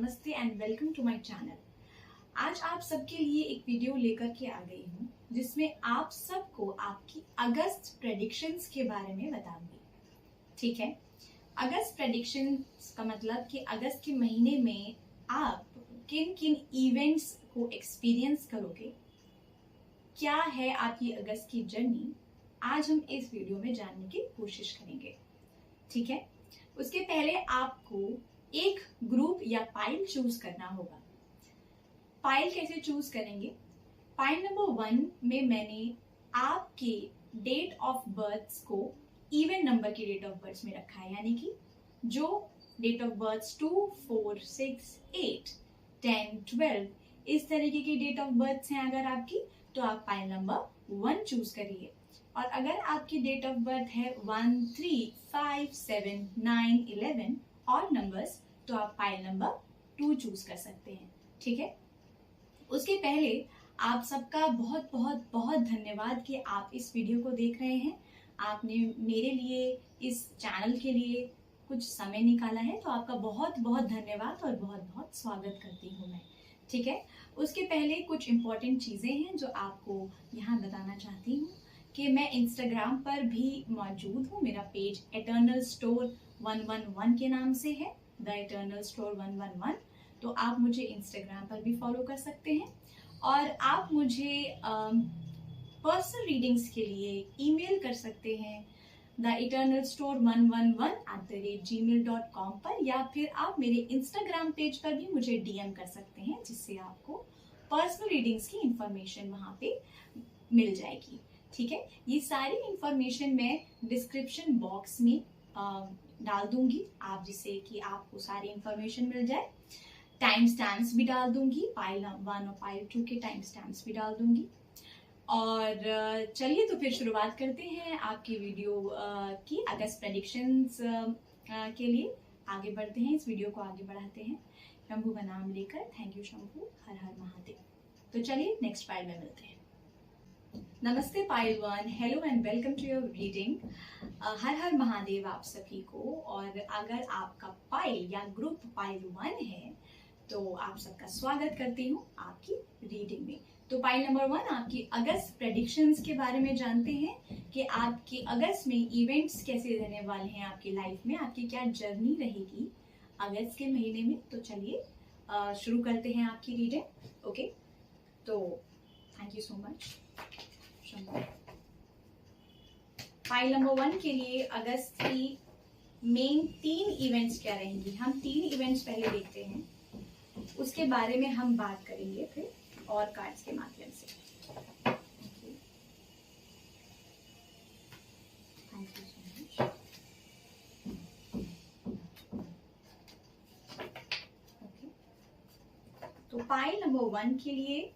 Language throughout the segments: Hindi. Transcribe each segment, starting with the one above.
नमस्ते and welcome to my channel. आज आप सबके लिए एक वीडियो लेकर के आ गई हूँ जिसमें आप सबको आपकी अगस्त प्रेडिक्शंस के बारे में बताऊंगी। ठीक है, अगस्त प्रेडिक्शंस का मतलब कि अगस्त के महीने में आप किन किन इवेंट्स को एक्सपीरियंस करोगे, क्या है आपकी अगस्त की जर्नी, आज हम इस वीडियो में जानने की कोशिश करेंगे। ठीक है, उसके पहले आपको एक ग्रुप या पाइल चूज करना होगा। पाइल कैसे चूज करेंगे? पाइल नंबर 1 में मैंने आपके डेट ऑफ बर्थ को इवन नंबर की डेट ऑफ बर्थ में रखा है, यानी कि जो डेट ऑफ बर्थ 2, 4, 6, 8, 10, 12 इस तरीके की डेट ऑफ बर्थ हैं अगर आपकी, तो आप पाइल नंबर 1 चूज करिए। और अगर आपकी डेट ऑफ बर्थ है 1, 3, 5, 7, 9, 11 और नंबर्स, तो आप पाइल नंबर 2 चूज कर सकते हैं। ठीक है, उसके पहले आप सबका बहुत बहुत बहुत धन्यवाद कि आप इस वीडियो को देख रहे हैं। आपने मेरे लिए, इस चैनल के लिए कुछ समय निकाला है, तो आपका बहुत बहुत धन्यवाद और बहुत बहुत स्वागत करती हूँ मैं। ठीक है, उसके पहले कुछ इम्पोर्टेंट चीज़ें हैं जो आपको यहाँ बताना चाहती हूँ कि मैं इंस्टाग्राम पर भी मौजूद हूँ। मेरा पेज इटर्नल स्टोर 111 के नाम से है, द इटर्नल स्टोर 111। तो आप मुझे इंस्टाग्राम पर भी फॉलो कर सकते हैं और आप मुझे पर्सनल रीडिंग्स के लिए ईमेल कर सकते हैं theeternalstore111@gmail.com पर, या फिर आप मेरे इंस्टाग्राम पेज पर भी मुझे डीएम कर सकते हैं, जिससे आपको पर्सनल रीडिंग्स की इंफॉर्मेशन वहाँ पे मिल जाएगी। ठीक है, ये सारी इंफॉर्मेशन मैं डिस्क्रिप्शन बॉक्स में डाल दूंगी, आप जिससे कि आपको सारी इंफॉर्मेशन मिल जाए। टाइम स्टैम्प्स भी डाल दूंगी, पाइल 1 और पाइल 2 के टाइम स्टैम्प्स भी डाल दूंगी। और चलिए तो फिर शुरुआत करते हैं आपकी वीडियो की अगस्त प्रेडिक्शंस के लिए। आगे बढ़ते हैं, इस वीडियो को आगे बढ़ाते हैं शंभू का नाम लेकर। थैंक यू शंभू, हर हर महादेव। तो चलिए नेक्स्ट पाइल में मिलते हैं। नमस्ते pile 1, hello and welcome to your reading. हर हर महादेव आप सभी को। और अगर आपका पाइल या ग्रुप पाइल 1 है तो आप सबका स्वागत करती हूँ आपकी रीडिंग में। तो पाइल नंबर 1, आपकी अगस्त प्रेडिक्शंस के बारे में जानते हैं कि आपके अगस्त में इवेंट्स कैसे रहने वाले हैं आपकी लाइफ में, आपकी क्या जर्नी रहेगी अगस्त के महीने में। तो चलिए शुरू करते हैं आपकी रीडिंग। ओके, तो thank you so much. File number 1 के लिए अगस्त की मेन 3 इवेंट्स क्या रहेंगी, हम 3 इवेंट्स पहले देखते हैं, उसके बारे में हम बात करेंगे फिर और कार्ड्स के माध्यम से। Thank you so much. Okay, तो पाइल नंबर 1 के लिए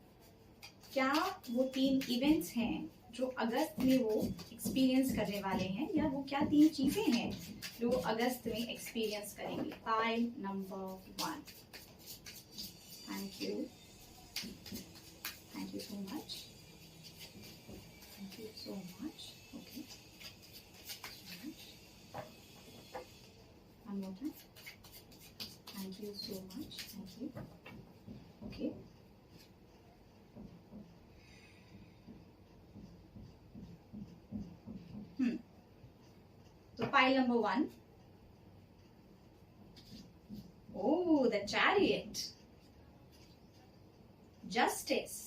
क्या वो 3 इवेंट्स हैं जो अगस्त में वो एक्सपीरियंस करने वाले हैं, या वो क्या 3 चीजें हैं जो अगस्त में एक्सपीरियंस करेंगे। Pile number 1, thank you so much, thank you so much. Okay, so much. One more time, thank you so much, thank you. Okay, so pile number 1. Oh, the Chariot, Justice.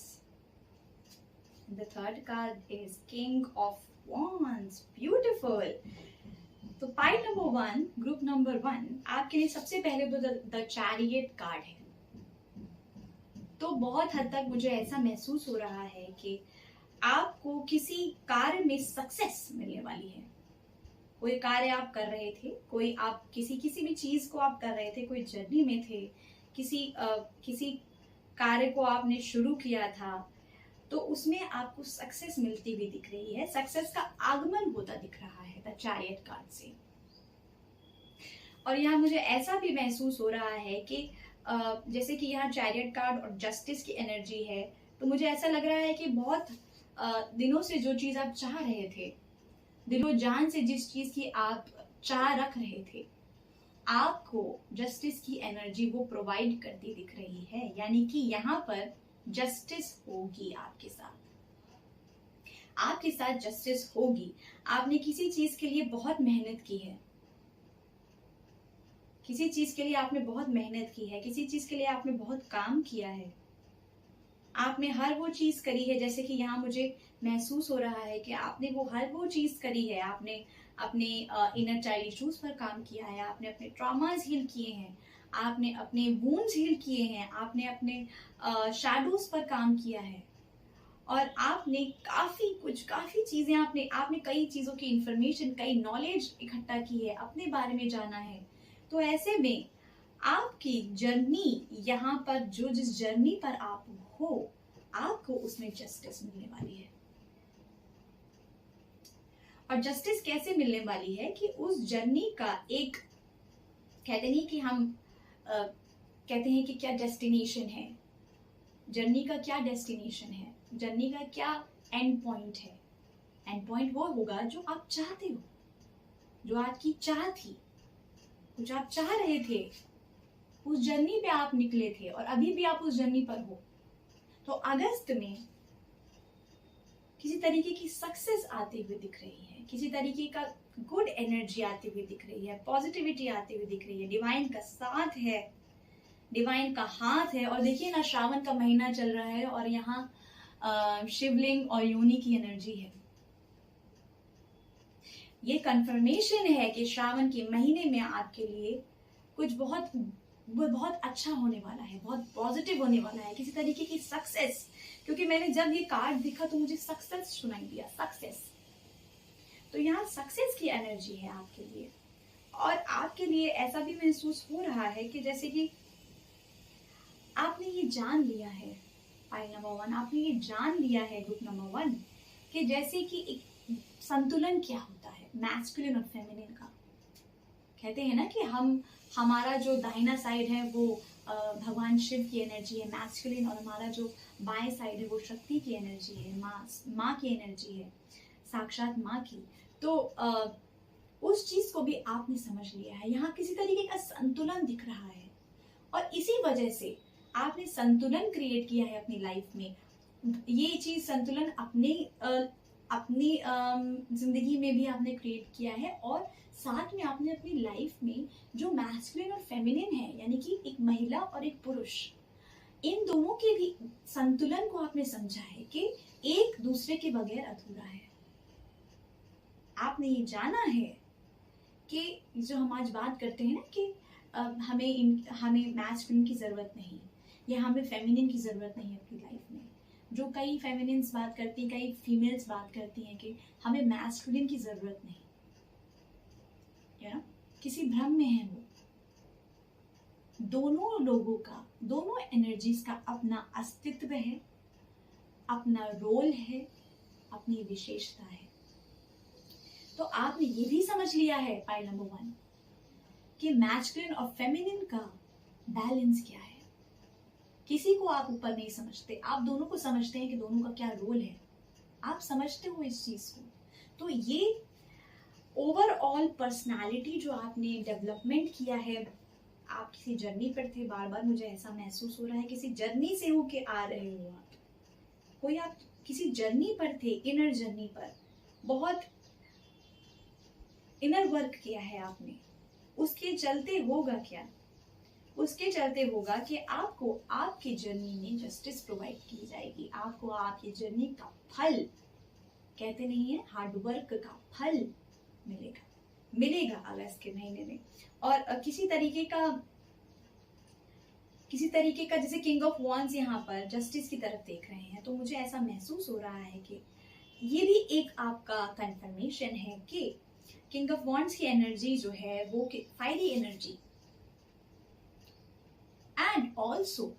The third card is King of Wands. Beautiful. तो पाइल नंबर 1, ग्रुप नंबर 1 आपके लिए सबसे पहले तो द चैरियट कार्ड है। तो बहुत हद तक मुझे ऐसा महसूस हो रहा है कि आपको किसी कार्य में सक्सेस मिलने वाली है। कोई कार्य आप कर रहे थे, कोई आप किसी भी चीज को आप कर रहे थे, कोई जर्नी में थे, किसी कार्य को आपने शुरू किया था, तो उसमें आपको सक्सेस मिलती हुई दिख रही है, सक्सेस का आगमन होता दिख रहा है द चैरियट कार्ड से। और यहाँ मुझे ऐसा भी महसूस हो रहा है कि जैसे कि यहाँ चैरियट कार्ड और जस्टिस की एनर्जी है, तो मुझे ऐसा लग रहा है कि बहुत दिनों से जो चीज आप चाह रहे थे, दिलो जान से जिस चीज की आप चाह रख रहे थे, आपको जस्टिस की एनर्जी वो प्रोवाइड करती दिख रही है, यानी कि यहाँ पर जस्टिस होगी आपके साथ जस्टिस होगी। आपने किसी चीज के लिए बहुत मेहनत की है, किसी चीज के लिए आपने बहुत मेहनत की है, किसी चीज के लिए आपने बहुत काम किया है, आपने हर वो चीज करी है। जैसे कि यहाँ मुझे महसूस हो रहा है कि आपने हर वो चीज करी है। आपने अपने इनर चाइल्ड इश्यूज पर काम किया है, आपने अपने ट्रॉमास हील किए हैं, आपने अपने वुंड्स हील किए हैं, आपने अपने शैडोज पर काम किया है, और आपने काफी चीजें आपने कई चीजों की इंफॉर्मेशन, कई नॉलेज इकट्ठा की है, अपने बारे में जाना है। तो ऐसे में आपकी जर्नी, यहाँ पर जिस जर्नी पर आप हो, आपको उसमें जस्टिस मिलने वाली है। और जस्टिस कैसे मिलने वाली है कि उस जर्नी का एक, कहते नहीं कि हम कहते हैं कि क्या डेस्टिनेशन है, जर्नी का क्या डेस्टिनेशन है, जर्नी का क्या एंड पॉइंट है। एंड पॉइंट वो होगा जो आप चाहते हो, जो आपकी चाह थी, कुछ आप चाह रहे थे, उस जर्नी पे आप निकले थे और अभी भी आप उस जर्नी पर हो। तो अगस्त में किसी तरीके की सक्सेस आती हुई दिख रही है, किसी तरीके का गुड एनर्जी आती हुई दिख रही है, पॉजिटिविटी आती हुई दिख रही है, डिवाइन का साथ है, डिवाइन का हाथ है। और देखिए ना, श्रावण का महीना चल रहा है और यहाँ शिवलिंग और योनि की एनर्जी है। ये कंफर्मेशन है कि श्रावण के महीने में आपके लिए कुछ बहुत अच्छा होने वाला है, बहुत पॉजिटिव होने वाला है, किसी तरीके की सक्सेस। क्योंकि मैंने जब ये कार्ड देखा तो मुझे सक्सेस सुनाई दिया, सक्सेस। तो यहाँ सक्सेस की एनर्जी है आपके लिए। और आपके लिए ऐसा भी महसूस हो रहा है कि जैसे कि आपने ये जान लिया है, पाइल नंबर 1, आपने ये जान लिया है, ग्रुप नंबर 1, कि जैसे कि एक संतुलन क्या होता है मैस्कुलिन और फेमिनिन का। कहते हैं ना कि हमारा जो दाहिना साइड है वो भगवान शिव की एनर्जी है, मैस्कुलिन, और हमारा जो बाएं साइड है वो शक्ति की एनर्जी है, माँ की एनर्जी है, साक्षात माँ की। तो उस चीज को भी आपने समझ लिया है। यहाँ किसी तरीके का संतुलन दिख रहा है और इसी वजह से आपने संतुलन क्रिएट किया है अपनी लाइफ में। ये चीज संतुलन अपनी जिंदगी में भी आपने क्रिएट किया है, और साथ में आपने अपनी लाइफ में जो मैस्कुलिन और फेमिनिन है, यानी कि एक महिला और एक पुरुष, इन दोनों के भी संतुलन को आपने समझा है कि एक दूसरे के बगैर अधूरा है। आपने ये जाना है कि जो हम आज बात करते हैं ना कि हमें मैस्कुलिन की जरूरत नहीं, या हमें फेमिनिन की जरूरत नहीं है अपनी लाइफ में। जो कई फेमिनिन्स बात करती हैं, कई फीमेल्स बात करती हैं कि हमें मैस्कुलिन की जरूरत नहीं, किसी भ्रम में है वो। दोनों लोगों का, दोनों एनर्जीज का अपना अस्तित्व है, अपना रोल है, अपनी विशेषता है। तो आपने ये भी समझ लिया है, पाइल नंबर 1, कि मैस्कुलिन और फेमिनिन का बैलेंस क्या है। किसी को आप ऊपर नहीं समझते, आप दोनों को समझते हैं कि दोनों का क्या रोल है। आप समझते हो इस चीज को। तो ये ओवरऑल पर्सनालिटी जो आपने डेवलपमेंट किया है, आप किसी जर्नी पर थे, बार बार मुझे ऐसा महसूस हो रहा है किसी जर्नी से होके आ रहे हो आप, कोई आप किसी जर्नी पर थे, इनर जर्नी पर, बहुत इनर वर्क किया है आपने। उसके चलते होगा क्या, उसके चलते होगा कि आपको आपकी जर्नी में जस्टिस प्रोवाइड की जाएगी। आपको आपकी जर्नी का फल, कहते नहीं है, हार्डवर्क का फल मिलेगा अगस्त के महीने में। और किसी तरीके का जैसे किंग ऑफ वॉन्ड्स यहाँ पर जस्टिस की तरफ देख रहे हैं, तो मुझे ऐसा महसूस हो रहा है कि ये भी एक आपका कंफर्मेशन है कि किंग ऑफ वॉन्ड्स की एनर्जी जो है वो fiery energy, and also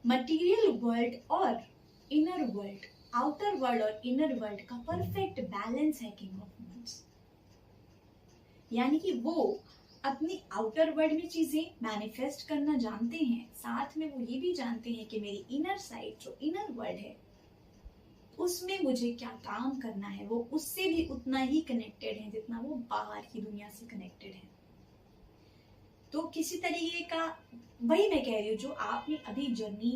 material world और इनर वर्ल्ड, आउटर वर्ल्ड और इनर वर्ल्ड का परफेक्ट बैलेंस है किंग ऑफ वॉन्ड्स। यानी कि वो अपनी आउटर वर्ल्ड में चीजें मैनिफेस्ट करना जानते हैं, साथ में वो ये भी जानते हैं कि मेरी इनर साइड, जो इनर वर्ल्ड है, उसमें मुझे क्या काम करना है। वो उससे भी उतना ही कनेक्टेड है जितना वो बाहर की दुनिया से कनेक्टेड है। तो किसी तरीके का, वही मैं कह रही हूँ, जो आपने अभी जर्नी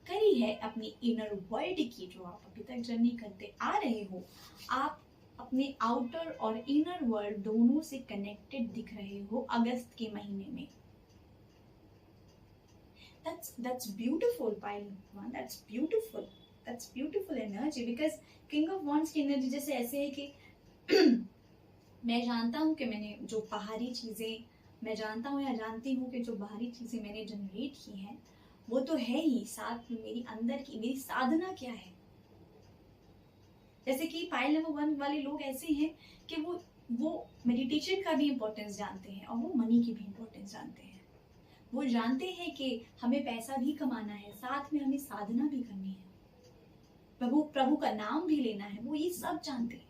करी है अपनी इनर वर्ल्ड की, जो आप अभी तक जर्नी करते आ रहे हो, आप अपने आउटर और इनर वर्ल्ड दोनों से कनेक्टेड दिख रहे हो अगस्त के महीने में। That's beautiful, pile one. That's beautiful energy, because King of Wands की एनर्जी जैसे ऐसे है कि मैं जानता हूँ कि मैंने जो बाहरी चीजें, मैं जानता हूँ या जानती हूँ कि जो बाहरी चीजें मैंने जनरेट की हैं वो तो है ही, साथ में मेरी अंदर की मेरी साधना क्या है। जैसे कि पाइल नंबर 1 वाले लोग ऐसे हैं कि वो मेडिटेशन का भी इम्पोर्टेंस जानते हैं और वो मनी की भी इम्पोर्टेंस जानते हैं। वो जानते हैं कि हमें पैसा भी कमाना है, साथ में हमें साधना भी करनी है, प्रभु का नाम भी लेना है, वो ये सब जानते हैं।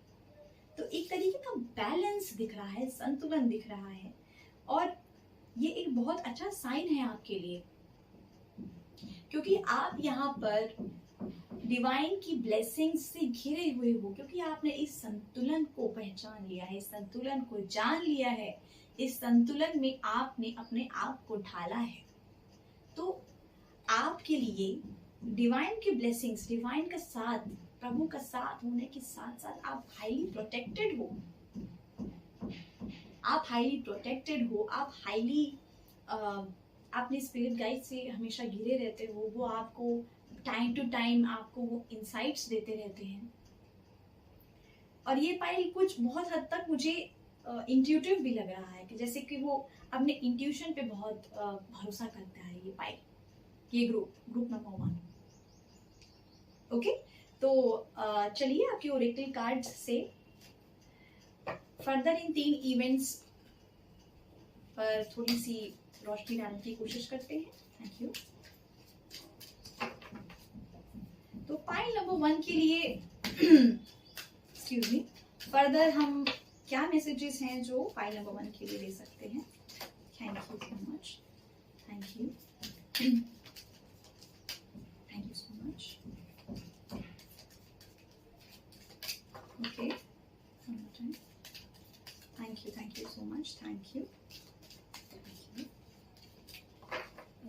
तो एक तरीके का बैलेंस दिख रहा है, संतुलन दिख रहा है, और ये एक बहुत अच्छा साइन है आपके लिए, क्योंकि आप यहाँ पर डिवाइन की ब्लेसिंग से घिरे हुए हो, क्योंकि आपने इस संतुलन को पहचान लिया है, इस संतुलन को जान लिया है, इस संतुलन में आपने अपने आप को ढाला है। तो आपके लिए डिवाइन की ब्लेसिंग्स, डिवाइन का साथ, प्रभु का साथ होने के साथ साथ आप हाईली प्रोटेक्टेड हो, आप हाईली प्रोटेक्टेड हो, आप हाईली अपने स्पिरिट गाइड से हमेशा घिरे रहते हो। वो आपको टाइम टू टाइम आपको वो इंसाइट्स देते रहते हैं। और ये पाइल कुछ बहुत हद तक मुझे इंट्यूटिव भी लग रहा है, कि जैसे कि वो अपने इंट्यूशन पे बहुत भरोसा करता है ये पाइल, ये ग्रुप नंबर 1। ओके, तो चलिए आपके ओरेकल कार्ड्स से फर्दर इन 3 इवेंट्स पर थोड़ी सी रोशनी डालने की कोशिश करते हैं। Thank you. तो पाइल नंबर 1 के लिए एक्सक्यूज मी, फर्दर हम क्या मैसेजेस हैं जो पाइल नंबर 1 के लिए दे सकते हैं। Thank you so much, thank you, thank you so much. Okay, thank you so much, thank you.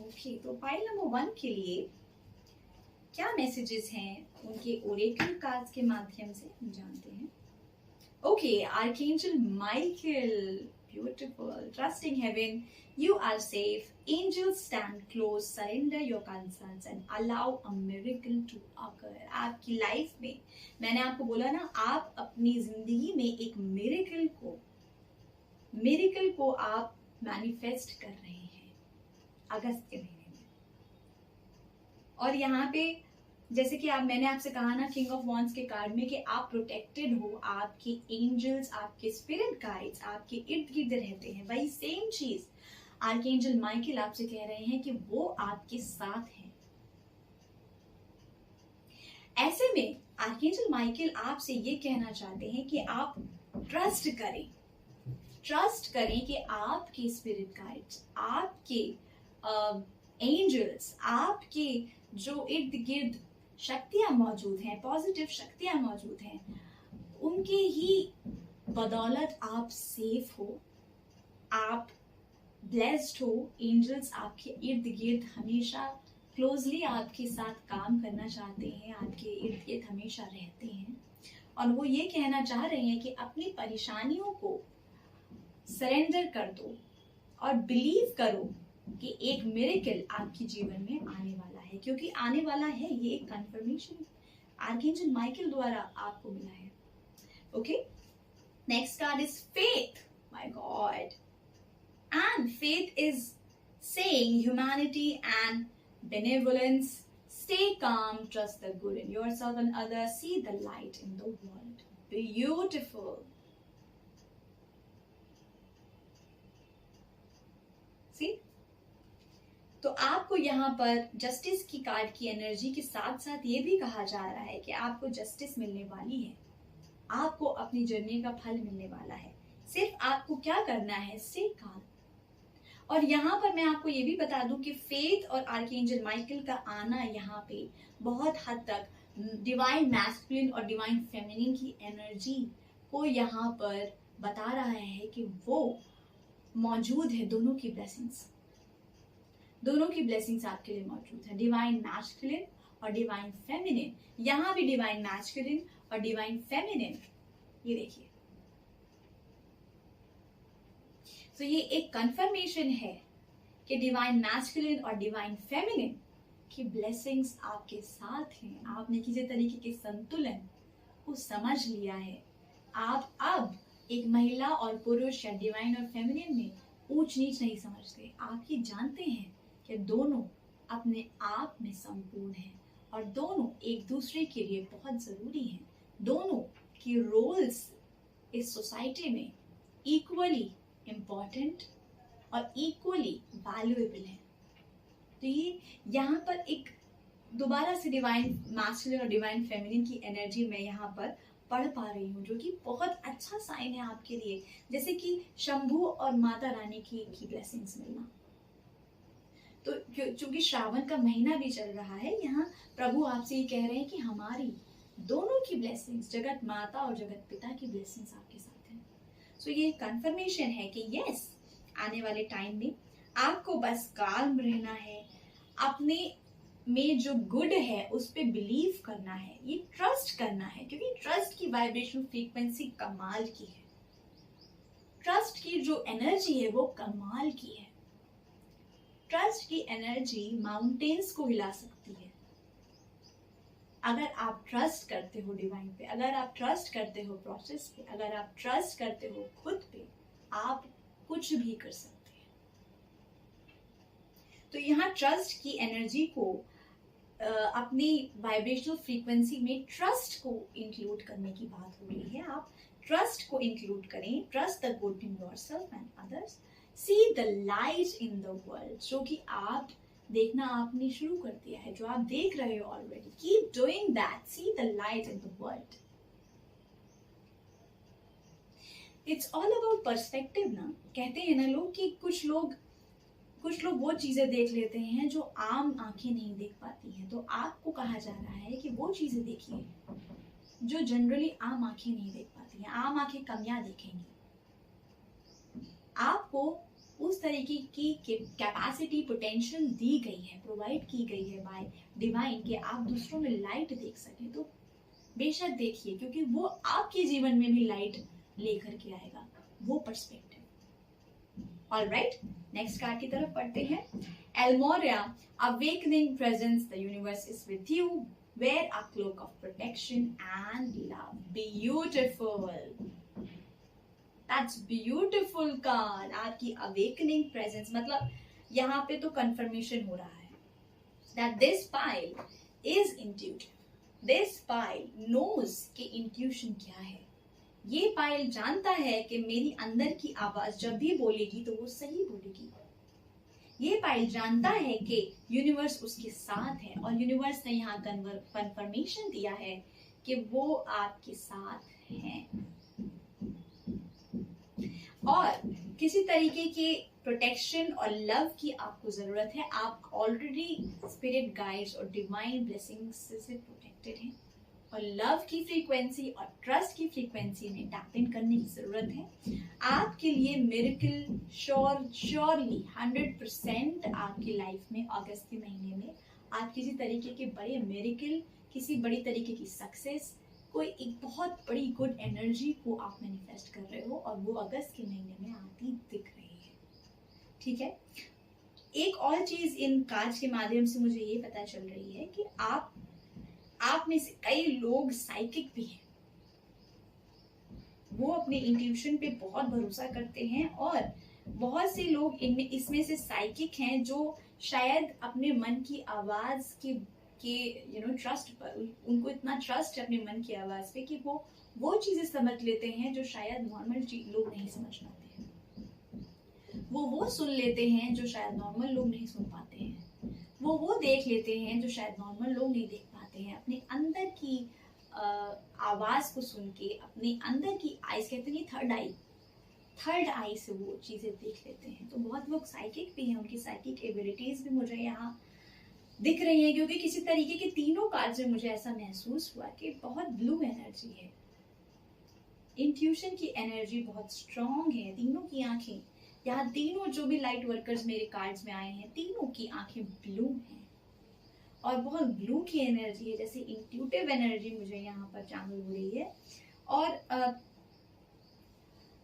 Okay, तो पाइल नंबर 1 के लिए क्या मैसेजेस हैं उनके ओरेकल कार्ड्स के माध्यम से हम जानते हैं। Okay, archangel Michael, beautiful, trusting heaven, you are safe, angels stand close, surrender your concerns and allow a miracle to occur। आपकी लाइफ में, मैंने आपको बोला ना, आप अपनी जिंदगी में एक मिरेकल को आप मैनिफेस्ट कर रहे हैं अगस्त के महीने में। और यहाँ पे जैसे कि मैंने आपसे कहा ना किंग ऑफ वॉन्ड्स के कार्ड में, कि आप प्रोटेक्टेड हो, आपके एंजल्स, आपके स्पिरिट गाइड्स आपके इर्द गिर्द रहते हैं। वही सेम चीज आर्कएंजल माइकल आपसे कह रहे हैं कि वो आपके साथ हैं। ऐसे में आर्कएंजल माइकल आपसे ये कहना चाहते हैं कि आप ट्रस्ट करें कि आपके स्पिरिट गाइड्स, आपके एंजल्स, आपके जो इर्द गिर्द शक्तियां मौजूद हैं, पॉजिटिव शक्तियां मौजूद हैं, उनके ही बदौलत आप सेफ हो, आप ब्लेस्ड हो। एंजल्स आपके इर्द गिर्द हमेशा क्लोजली आपके साथ काम करना चाहते हैं, आपके इर्द गिर्द हमेशा रहते हैं, और वो ये कहना चाह रहे हैं कि अपनी परेशानियों को सरेंडर कर दो और बिलीव करो कि एक मिरेकल आपके जीवन में आने वाला है, क्योंकि आने वाला है। ये एक कंफर्मेशन आर्कएंजल माइकल द्वारा आपको मिला है। Okay, next card is faith. My God, and faith is saying humanity and benevolence, stay calm, trust the good in yourself and others, see the light in the world. Beautiful. See? तो आपको यहाँ पर जस्टिस की कार्ड की एनर्जी के साथ साथ ये भी कहा जा रहा है कि आपको जस्टिस मिलने वाली है, आपको अपनी जर्नी का फल मिलने वाला है। सिर्फ आपको क्या करना है, स्टे काम। और यहाँ पर मैं आपको ये भी बता दूं कि फेथ और आर्कएंजल माइकल का आना यहाँ पे बहुत हद तक डिवाइन मैस्कुलिन और डिवाइन फेमिनिन की एनर्जी को यहाँ पर बता रहा है कि वो मौजूद है, दोनों की ब्लेसिंग्स, दोनों की ब्लेसिंग्स आपके लिए मौजूद है। डिवाइन मैस्कुलिन और डिवाइन फेमिनिन, यहां भी डिवाइन मैस्कुलिन और डिवाइन फेमिनिन, ये देखिए। तो ये एक कंफर्मेशन है कि डिवाइन मैस्कुलिन और डिवाइन फेमिनिन की ब्लेसिंग्स आपके साथ हैं। आपने किसी तरीके के संतुलन को समझ लिया है। आप अब एक महिला और पुरुष या डिवाइन और फेमिनिन में ऊंच नीच नहीं समझते। आप ये जानते हैं कि दोनों अपने आप में संपूर्ण हैं और दोनों एक दूसरे के लिए बहुत जरूरी हैं। दोनों की रोल्स इस सोसाइटी में इक्वली इम्पोर्टेंट और इक्वली वैल्यूएबल है। तो ये यहाँ पर एक दोबारा से डिवाइन मैस्कुलिन और डिवाइन फेमिनिन की एनर्जी में यहाँ पर पढ़ पा रही हूँ, जो कि बहुत अच्छा साइन है आपके लिए। जैसे कि शंभू और माता रानी की ब्लेसिंग्स मिलना। तो चूंकि श्रावण का महीना भी चल रहा है, यहाँ प्रभु आपसे ये कह रहे हैं कि हमारी दोनों की ब्लेसिंग्स, जगत माता और जगत पिता की ब्लेसिंग्स आपके साथ हैं। सो ये कंफर्मेशन है कि यस, आने वाले टाइम में आपको बस काम रहना है, अपने में जो गुड है उस पे बिलीव करना है, ये ट्रस्ट करना है, क्योंकि ट्रस्ट की वाइब्रेशन फ्रीक्वेंसी कमाल की है। ट्रस्ट की जो एनर्जी है वो कमाल की है। ट्रस्ट की एनर्जी माउंटेन्स को हिला सकती है। अगर आप ट्रस्ट करते हो डिवाइन पे, अगर आप ट्रस्ट करते हो प्रोसेस पे, अगर आप ट्रस्ट करते हो खुद पे, आप कुछ भी कर सकते हैं। तो यहाँ ट्रस्ट की एनर्जी को अपनी वाइब्रेशनल फ्रीक्वेंसी में ट्रस्ट को इंक्लूड करने की बात हो रही है। आप ट्रस्ट को इंक्लूड करें। Trust the good in yourself and others, see the light in the world, जो कि आप देखना आपने शुरू कर दिया है, जो आप देख रहे हो already. Keep doing that, see the light in the world. It's all about perspective ना। कहते हैं ना लोग कि कुछ लोग वो चीजें देख लेते हैं जो आम आंखें नहीं देख पाती हैं। तो आपको कहा जा रहा है कि वो चीजें देखिए जो जनरली आम आंखें नहीं देख पाती हैं। आम आंखें कमियां देखेंगी। आपको उस तरीके की कैपेसिटी, पोटेंशियल दी गई है, प्रोवाइड की गई है बाय डिवाइन, कि आप दूसरों में लाइट देख सकें। तो बेशक देखिए, क्योंकि वो आपके जीवन में भी लाइट लेकर के आएगा, वो पर्सपेक्टिव। ऑलराइट, नेक्स्ट कार्ड की तरफ पढ़ते हैं। एल्मोरिया, awakening presence, the universe is with you, wear a cloak of protection and love. Beautiful, that's beautiful card. आपकी अवेकनिंग प्रेजेंस मतलब यहाँ पे तो कंफर्मेशन हो रहा है that this pile is intuitive. This pile knows कि इंट्यूशन क्या है। ये पाइल जानता है कि मेरी अंदर की आवाज जब भी बोलेगी तो वो सही बोलेगी। ये पाइल जानता है कि यूनिवर्स उसके साथ है, और यूनिवर्स ने यहाँ कंफर्मेशन दिया है कि वो आपके साथ हैं। और किसी तरीके के प्रोटेक्शन और लव की आपको जरूरत है। आप ऑलरेडी स्पिरिट गाइड्स और डिवाइन ब्लेसिंग्स से प्रोटेक्टेड हैं, और लव की फ्रीक्वेंसी और ट्रस्ट की फ्रीक्वेंसी में टैप इन करने की जरूरत है। आपके लिए मिरेकल श्योरली 100% आपकी लाइफ में अगस्त के महीने में आप किसी तरीके के बड़े मिरेकल, किसी बड़ी तरीके की सक्सेस, कोई एक बहुत बड़ी गुड एनर्जी को आप मैनिफेस्ट कर रहे हो, और वो अगस्त के महीने में आती दिख रही है। ठीक है, एक और चीज इन कार्ड्स के माध्यम से मुझे ये पता चल रही है कि आप में से कई लोग साइकिक भी हैं। वो अपने इंट्यूशन पे बहुत भरोसा करते हैं, और बहुत से लोग इनमें इसमें से साइकिक हैं जो शायद अपने मन की आवाज के ट्रस्ट पर, उनको इतना ट्रस्ट है अपने मन की आवाज पे कि वो चीजें समझ लेते हैं जो शायद नॉर्मल लोग नहीं समझ पाते हैं। वो सुन लेते हैं जो शायद नॉर्मल लोग नहीं सुन पाते हैं। वो देख लेते हैं जो शायद नॉर्मल लोग नहीं देख पाते हैं। अपने अंदर की आवाज को सुन के, अपने अंदर की आईज, कहते हैं थर्ड आई से वो चीजें देख लेते हैं। तो बहुत लोग साइकिक भी हैं, उनकी साइकिक एबिलिटीज भी मुझे यहाँ दिख रही है, क्योंकि किसी तरीके के तीनों कार्ड में मुझे ऐसा महसूस हुआ कि बहुत ब्लू एनर्जी है। इंट्यूशन की एनर्जी बहुत स्ट्रॉन्ग है। तीनों की आंखें यहाँ तीनों जो भी लाइट वर्कर्स मेरे कार्ड्स में आए हैं, तीनों की आंखें ब्लू हैं और बहुत ब्लू की एनर्जी है, जैसे इंट्यूटिव एनर्जी मुझे यहाँ पर चैनल हो रही है। और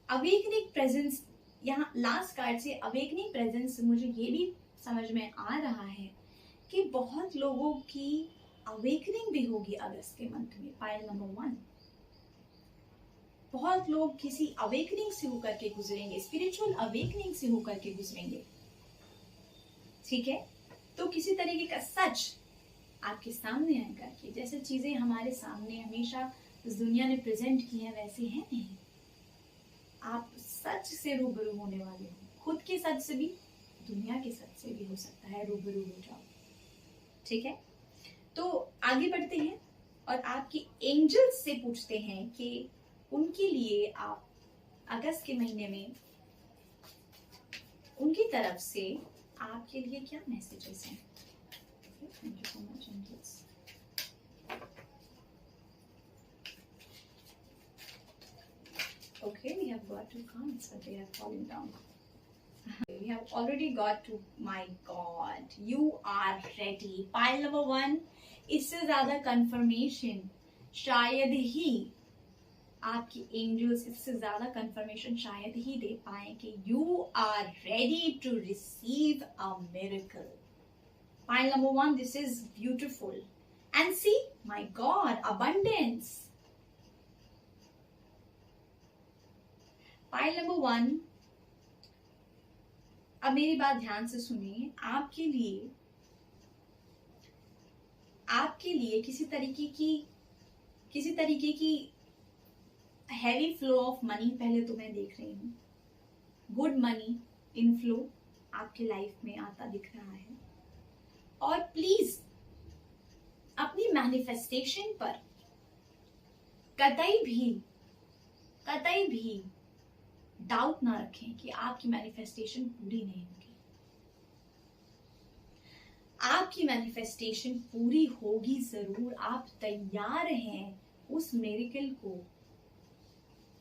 अवेकनिंग प्रेजेंस, यहाँ लास्ट कार्ड से अवेकनिंग प्रेजेंस मुझे ये भी समझ में आ रहा है कि बहुत लोगों की अवेकनिंग भी होगी अगस्त के मंथ में। पाइल नंबर 1, बहुत लोग किसी अवेकनिंग से होकर के गुजरेंगे, स्पिरिचुअल अवेकनिंग से होकर के गुजरेंगे, ठीक है। तो किसी तरीके का सच आपके सामने आएगा कि जैसे चीजें हमारे सामने हमेशा इस दुनिया ने प्रेजेंट की है वैसे है नहीं, आप सच से रूबरू होने वाले हो। खुद के सच से भी, दुनिया के सच से भी हो सकता है रूबरू हो जाओ, ठीक है। तो आगे बढ़ते हैं और आपकी एंजल्स से पूछते हैं कि उनके लिए आप अगस्त के महीने में उनकी तरफ से आपके लिए क्या मैसेजेस हैं। Thank you so much angels. Okay, we have got 2 cards, but they have fallen down. We have already got to, my God, you are ready. Pile number 1, इससे ज्यादा confirmation शायद ही आपकी angels इससे ज्यादा confirmation शायद ही दे पाए कि you are ready to receive a miracle. Pile number 1, this is beautiful. And see, my God, abundance. Pile number 1, अब मेरी बात ध्यान से सुनिए। आपके लिए किसी तरीके की हैवी फ्लो ऑफ मनी पहले तो मैं देख रही हूँ। गुड मनी इनफ्लो आपके लाइफ में आता दिख रहा है। और प्लीज अपनी मैनिफेस्टेशन पर कतई भी डाउट ना रखें कि आपकी मैनिफेस्टेशन पूरी नहीं होगी। आपकी मैनिफेस्टेशन पूरी होगी जरूर। आप तैयार हैं उस मिरेकल को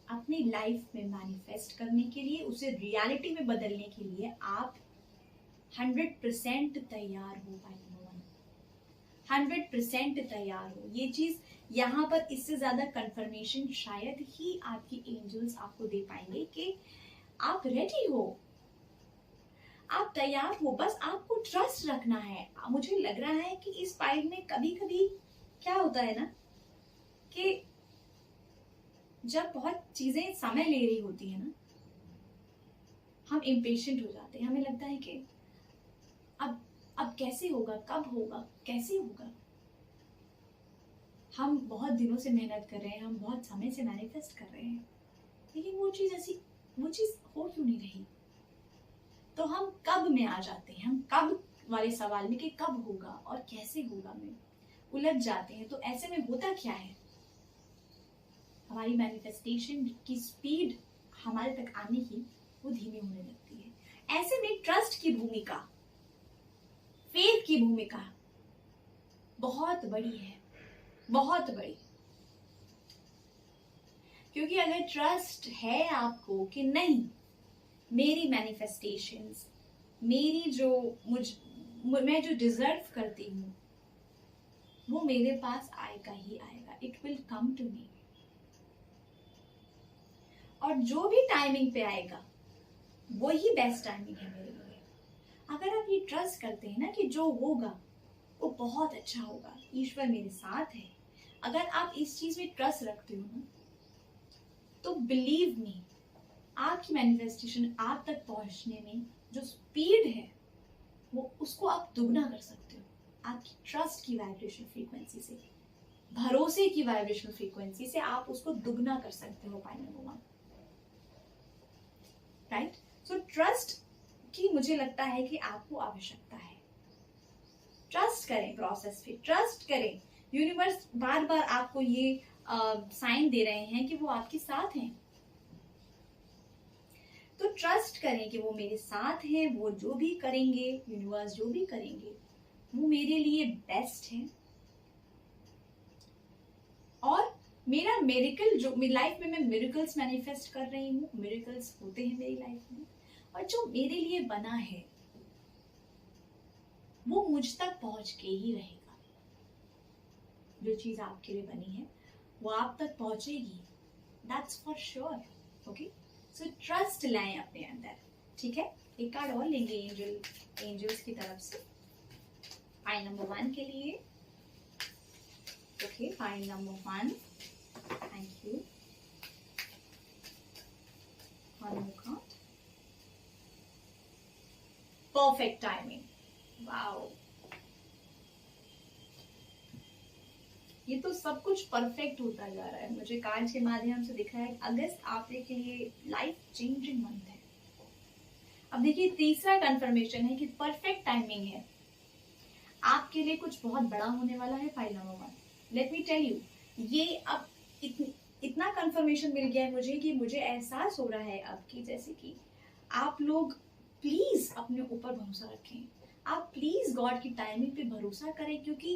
अपनी लाइफ में मैनिफेस्ट करने के लिए, उसे रियलिटी में बदलने के लिए आप 100% तैयार हो। 100% तैयार हो। ये चीज यहाँ पर इससे ज्यादा कंफर्मेशन शायद ही आपकी एंजल्स आपको दे पाएंगे कि आप रेडी हो, आप तैयार हो। बस आपको ट्रस्ट रखना है। मुझे लग रहा है कि इस पाइल में कभी कभी क्या होता है ना कि जब बहुत चीजें समय ले रही होती है ना, हम इम्पेशेंट हो जाते हैं। हमें लगता है कि अब कैसे होगा, कब होगा, कैसे होगा। हम बहुत दिनों से मेहनत कर रहे हैं, हम बहुत समय से मैनिफेस्ट कर रहे हैं, लेकिन वो चीज हो क्यों नहीं रही। तो हम कब में आ जाते हैं, हम कब वाले सवाल में कि कब होगा और कैसे होगा में उलझ जाते हैं। तो ऐसे में होता क्या है, हमारी मैनिफेस्टेशन की स्पीड हमारे तक आने की वो धीमी होने लगती है। ऐसे में ट्रस्ट की भूमिका, फेथ की भूमिका बहुत बड़ी है, बहुत बड़ी। क्योंकि अगर ट्रस्ट है आपको कि नहीं, मेरी मैनिफेस्टेशंस, मेरी जो मैं जो डिजर्व करती हूँ वो मेरे पास आएगा ही आएगा। It will come to me. और जो भी टाइमिंग पे आएगा वही बेस्ट टाइमिंग है मेरे लिए। अगर आप ये ट्रस्ट करते हैं ना कि जो होगा वो बहुत अच्छा होगा, ईश्वर मेरे साथ है, अगर आप इस चीज में ट्रस्ट रखते हो ना, तो बिलीव मी, आपकी मैनिफेस्टेशन आप तक पहुंचने में जो स्पीड है वो उसको आप दुगना कर सकते हो। आपकी ट्रस्ट की वाइब्रेशन फ्रीक्वेंसी से, भरोसे की वाइब्रेशन फ्रीक्वेंसी से आप उसको दुगना कर सकते हो। Point number 1, right. So trust की मुझे लगता है कि आपको आवश्यकता है। ट्रस्ट करें प्रोसेस पे, ट्रस्ट करें। यूनिवर्स बार बार आपको ये साइन दे रहे हैं कि वो आपके साथ हैं। तो ट्रस्ट करें कि वो मेरे साथ हैं, वो जो भी करेंगे, यूनिवर्स जो भी करेंगे वो मेरे लिए बेस्ट है। और मेरा मिरेकल, जो मेरी लाइफ में मैं मिरेकल्स मैनिफेस्ट कर रही हूँ, मिरेकल्स होते हैं मेरी लाइफ में, और जो मेरे लिए बना है वो मुझ तक पहुंच के ही रहेगा। जो चीज आपके लिए बनी है वो आप तक पहुंचेगी, that's for sure. Okay, so trust लाएं अपने अंदर। ठीक है, एक कार्ड और लेंगे एंजल्स की तरफ से पाइल नंबर 1 के लिए। Okay, pile number 1, thank you. One more card. Perfect timing. Wow. ये तो सब कुछ परफेक्ट होता जा रहा है। मुझे कार्ड के माध्यम से दिख रहा है अगस्त आपके लिए लाइफ चेंजिंग मंथ है। अब देखिए, तीसरा कंफर्मेशन है कि परफेक्ट टाइमिंग है, आपके लिए कुछ बहुत बड़ा होने वाला है। File number 1, let me tell you, ये अब इतना कंफर्मेशन मिल गया है मुझे कि मुझे एहसास हो रहा है अब कि जैसे कि आप लोग प्लीज अपने ऊपर भरोसा रखें, आप प्लीज गॉड की टाइमिंग पे भरोसा करें, क्योंकि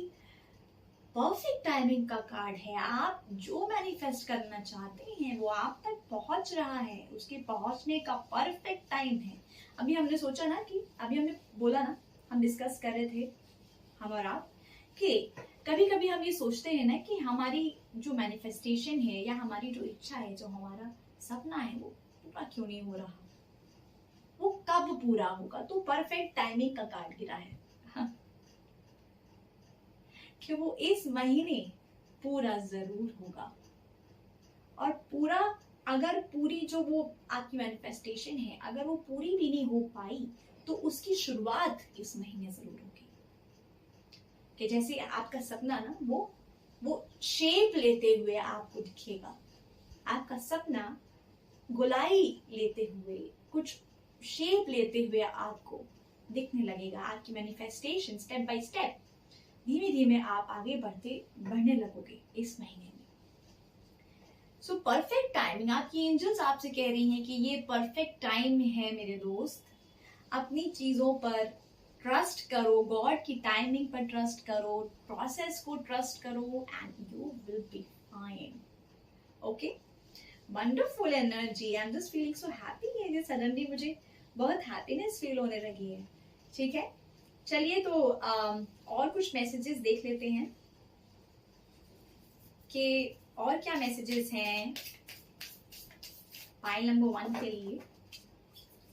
परफेक्ट टाइमिंग का कार्ड है। आप जो मैनिफेस्ट करना चाहते हैं वो आप तक पहुंच रहा है, उसके पहुंचने का परफेक्ट टाइम है। अभी हमने सोचा ना कि अभी हमने बोला ना, हम डिस्कस कर रहे थे हम और आप कि कभी कभी हम ये सोचते हैं ना कि हमारी जो मैनिफेस्टेशन है या हमारी जो इच्छा है, जो हमारा सपना है, वो पूरा क्यों नहीं हो रहा, वो कब पूरा होगा। तो परफेक्ट टाइमिंग का कार्ड गिरा है कि वो इस महीने पूरा जरूर होगा। और पूरा, अगर पूरी जो वो आपकी मैनिफेस्टेशन है अगर वो पूरी भी नहीं हो पाई तो उसकी शुरुआत इस महीने जरूर होगी। कि जैसे आपका सपना ना वो शेप लेते हुए आपको दिखेगा, आपका सपना गोलाई लेते हुए, कुछ शेप लेते हुए आपको दिखने लगेगा। आपकी मैनिफेस्टेशन स्टेप बाय स्टेप, धीमे धीमे आप आगे बढ़ने लगोगे इस महीने में। सो परफेक्ट टाइमिंग, आपकी एंजल्स आपसे कह रही हैं कि ये परफेक्ट टाइम है मेरे दोस्त, अपनी चीजों पर ट्रस्ट करो, गॉड की टाइमिंग पर ट्रस्ट करो, प्रोसेस को ट्रस्ट करो and you will be fine. Okay, wonderful energy, I am just feeling so happy है। सडनली मुझे बहुत हैप्पीनेस फील होने लगी है। ठीक है, चलिए तो और कुछ मैसेजेस देख लेते हैं कि और क्या मैसेजेस हैं फाइल नंबर 1 के लिए,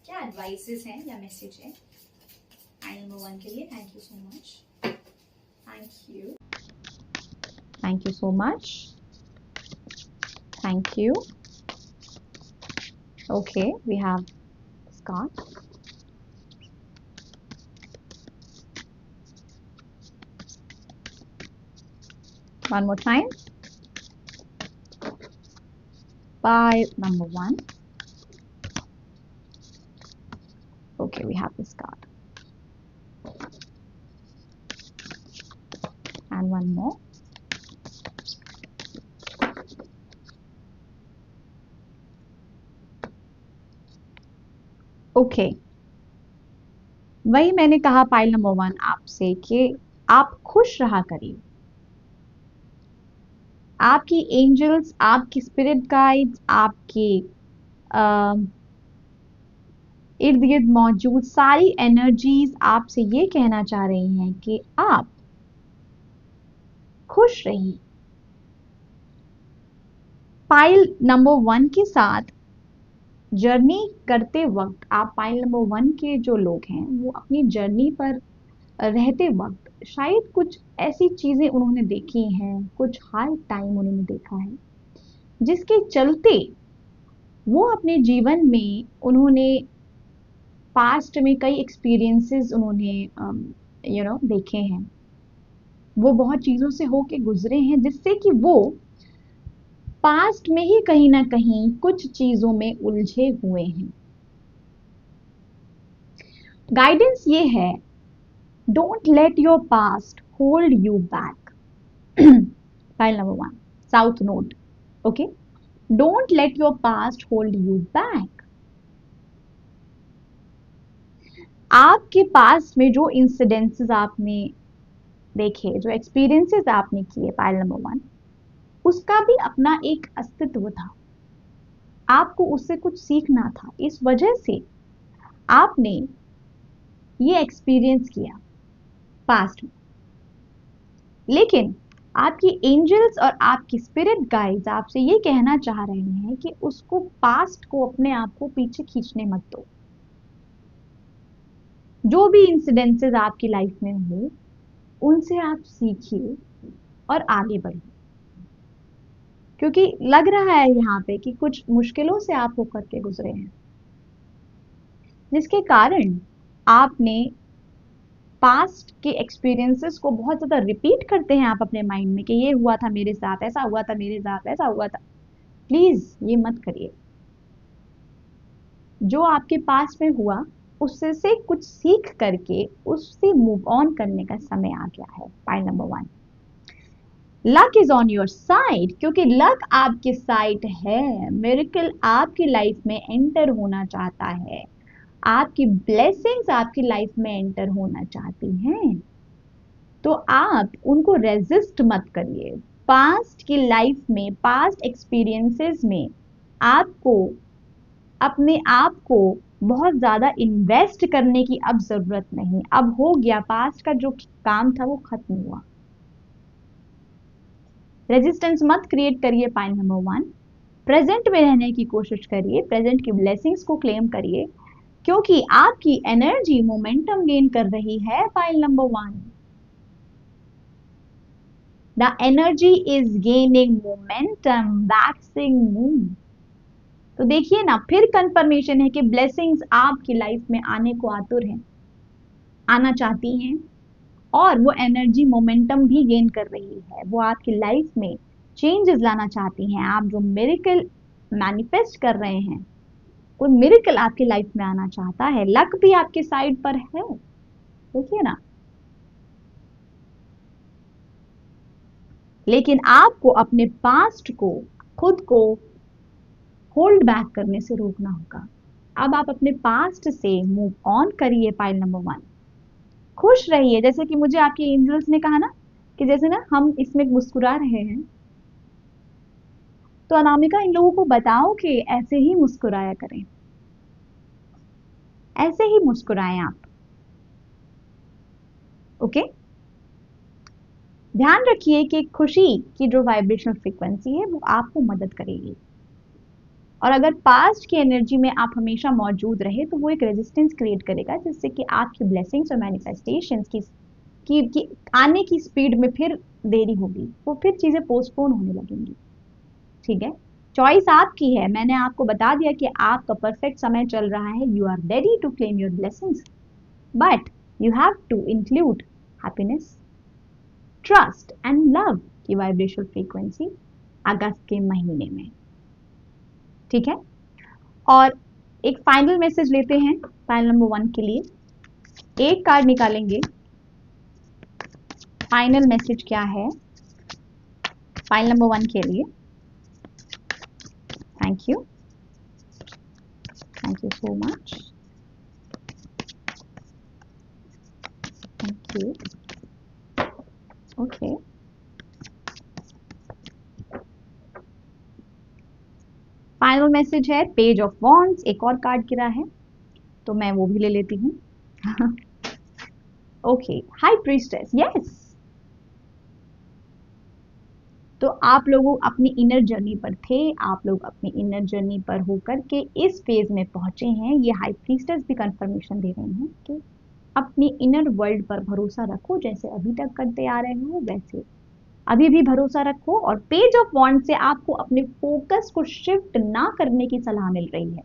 क्या एडवाइसेस हैं या मैसेज है फाइल नंबर 1 के लिए। Thank you so much, thank you so much, thank you. Okay, we have this card. One more time. Pile number 1. Okay, we have this card. And one more. Okay. वही मैंने कहा पाइल नंबर 1 आपसे कि आप खुश रहा करिए। आपकी एंजल्स, आपकी स्पिरिट गाइड्स, आपकी इर्द गिर्द मौजूद सारी एनर्जीज आपसे ये कहना चाह रही हैं कि आप खुश रहिए। पाइल नंबर 1 के साथ जर्नी करते वक्त, आप पाइल नंबर 1 के जो लोग हैं वो अपनी जर्नी पर रहते वक्त शायद कुछ ऐसी चीजें उन्होंने देखी हैं, कुछ हार्ड टाइम उन्होंने देखा है, जिसके चलते वो अपने जीवन में उन्होंने पास्ट में कई एक्सपीरियंसेस उन्होंने देखे हैं। वो बहुत चीजों से होके गुजरे हैं जिससे कि वो पास्ट में ही कहीं ना कहीं कुछ चीजों में उलझे हुए हैं। गाइडेंस ये है, don't let your past hold you back. File number 1, south note. Okay, don't let your past hold you back. आपके पास में जो इंसिडेंसेस आपने देखे, जो एक्सपीरियंसेस आपने किए पाइल नंबर 1, उसका भी अपना एक अस्तित्व था, आपको उससे कुछ सीखना था। इस वजह से आपने ये एक्सपीरियंस किया पास्ट में, लेकिन आपकी एंजल्स और आपकी स्पिरिट गाइड्स आपसे ये कहना चाह रहे हैं कि उसको पास्ट को अपने आप को पीछे खींचने मत दो। जो भी इंसिडेंसेस आपकी लाइफ में हुए उनसे आप सीखिए और आगे बढ़िए, क्योंकि लग रहा है यहाँ पे कि कुछ मुश्किलों से आप होकर के गुजरे हैं, जिसके कारण आपने पास्ट के एक्सपीरियंसेस को बहुत ज्यादा रिपीट करते हैं आप अपने माइंड में कि ये हुआ था मेरे साथ, ऐसा हुआ था मेरे साथ, ऐसा हुआ था। प्लीज ये मत करिए। जो आपके पास में हुआ उससे से कुछ सीख करके उससे मूव ऑन करने का समय आ गया है। Point number 1, luck is on your side, क्योंकि लक आपके साइड है। मिरेकल आपकी लाइफ में एंटर होना चाहता है, आपकी ब्लेसिंग्स आपकी लाइफ में एंटर होना चाहती हैं, तो आप उनको रेजिस्ट मत करिए। पास्ट की लाइफ में, पास्ट एक्सपीरियंसेस में आपको अपने आप को बहुत ज्यादा इन्वेस्ट करने की अब जरूरत नहीं। अब हो गया, पास्ट का जो काम था वो खत्म हुआ। रेजिस्टेंस मत क्रिएट करिए। पॉइंट नंबर 1, प्रेजेंट में रहने की कोशिश करिए, प्रेजेंट की ब्लेसिंग्स को क्लेम करिए, क्योंकि आपकी एनर्जी मोमेंटम गेन कर रही है। Point number 1, the energy is gaining momentum, waxing moon. तो देखिए ना, फिर कंफर्मेशन है कि ब्लेसिंग्स आपकी लाइफ में आने को आतुर हैं, आना चाहती हैं, और वो एनर्जी मोमेंटम भी गेन कर रही है। वो आपकी लाइफ में चेंजेस लाना चाहती हैं। आप जो मिरेकल मैनिफेस्ट कर रहे हैं, वो मिरेकल आपकी लाइफ में आना चाहता है। लक भी आपके साइड पर है, देखिए ना। लेकिन आपको अपने पास्ट को, खुद को होल्ड बैक करने से रोकना होगा। अब आप अपने पास्ट से मूव ऑन करिए। पॉइंट नंबर 1, खुश रहिए। जैसे कि मुझे आपके एंजल्स ने कहा ना कि जैसे ना हम इसमें मुस्कुरा रहे हैं, तो अनामिका इन लोगों को बताओ कि ऐसे ही मुस्कुराया करें, ऐसे ही मुस्कुराएं आप। ओके, ध्यान रखिए कि खुशी की जो वाइब्रेशनल फ्रीक्वेंसी है वो आपको मदद करेगी, और अगर पास्ट की एनर्जी में आप हमेशा मौजूद रहे तो वो एक रेजिस्टेंस क्रिएट करेगा, जिससे कि आपकी ब्लेसिंग्स और मैनिफेस्टेशंस की आने की स्पीड में फिर देरी होगी, वो फिर चीजें पोस्टपोन होने लगेंगी। ठीक है, चॉइस आपकी है। मैंने आपको बता दिया कि आपका परफेक्ट समय चल रहा है। You are ready to claim your blessings, but you have to include happiness, trust and love की वाइब्रेशनल फ्रीक्वेंसी अगस्त के महीने में। ठीक है, और एक फाइनल मैसेज लेते हैं फाइल नंबर 1 के लिए। एक कार्ड निकालेंगे। फाइनल मैसेज क्या है फाइल नंबर 1 के लिए? Thank you, thank you so much, thank you. Okay, final message है पेज ऑफ वॉन्ड्स। एक और कार्ड गिरा है तो मैं वो भी ले लेती हूँ। Okay, high priestess, yes. तो आप लोग अपनी इनर जर्नी पर थे, आप लोग अपनी इनर जर्नी पर होकर के इस फेज में पहुंचे हैं। ये हाई प्रीस्टेस भी कंफर्मेशन दे रहे हैं कि अपनी इनर वर्ल्ड पर भरोसा रखो, जैसे अभी तक करते आ रहे हो वैसे अभी भी भरोसा रखो। और पेज ऑफ वॉन्ड से आपको अपने फोकस को शिफ्ट ना करने की सलाह मिल रही है।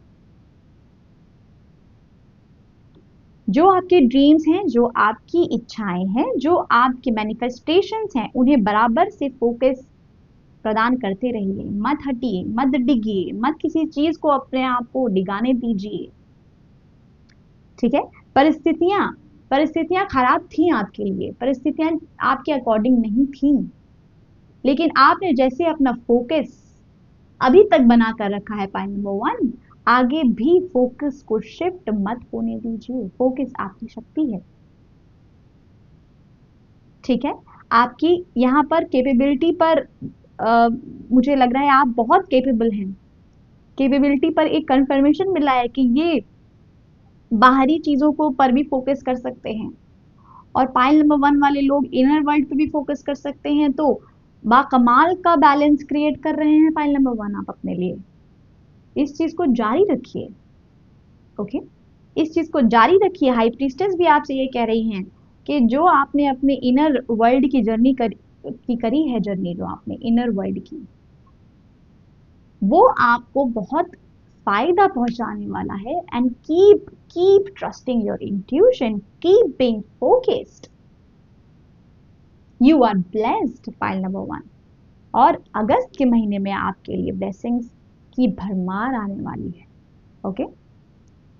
जो आपके ड्रीम्स हैं, जो आपकी इच्छाएं हैं, जो आपके मैनिफेस्टेशंस हैं, उन्हें बराबर से फोकस प्रदान करते रहिए। मत हटिए, मत डिगिए, मत किसी चीज को अपने आप को डिगाने दीजिए। ठीक है, परिस्थितियां परिस्थितियां खराब थी आपके लिए, परिस्थितियां आपके अकॉर्डिंग नहीं थी, लेकिन आपने जैसे अपना फोकस अभी तक बना कर रखा है। पॉइंट नंबर 1, आगे भी फोकस को शिफ्ट मत होने दीजिए। फोकस आपकी शक्ति है। ठीक है, आपकी यहाँ पर कैपेबिलिटी पर मुझे लग रहा है आप बहुत कैपेबल हैं। कैपेबिलिटी पर एक कंफर्मेशन मिला है कि ये बाहरी चीजों को पर भी फोकस कर सकते हैं, और पाइल नंबर 1 वाले लोग इनर वर्ल्ड पे भी फोकस कर सकते हैं। तो बाकमाल का बैलेंस क्रिएट कर रहे हैं पाइल नंबर 1 आप अपने लिए। इस चीज को जारी रखिए। ओके, इस चीज को जारी रखिए। हाई प्रीस्टेस भी आपसे ये कह रही हैं कि जो आपने अपने इनर वर्ल्ड की जर्नी करी है, जर्नी जो आपने इनर वर्ल्ड की, वो आपको बहुत फायदा पहुंचाने वाला है। And keep trusting your intuition, keep being focused. You are blessed, file number 1। और अगस्त के महीने में आपके लिए ब्लेसिंग्स की भरमार आने वाली है। Okay,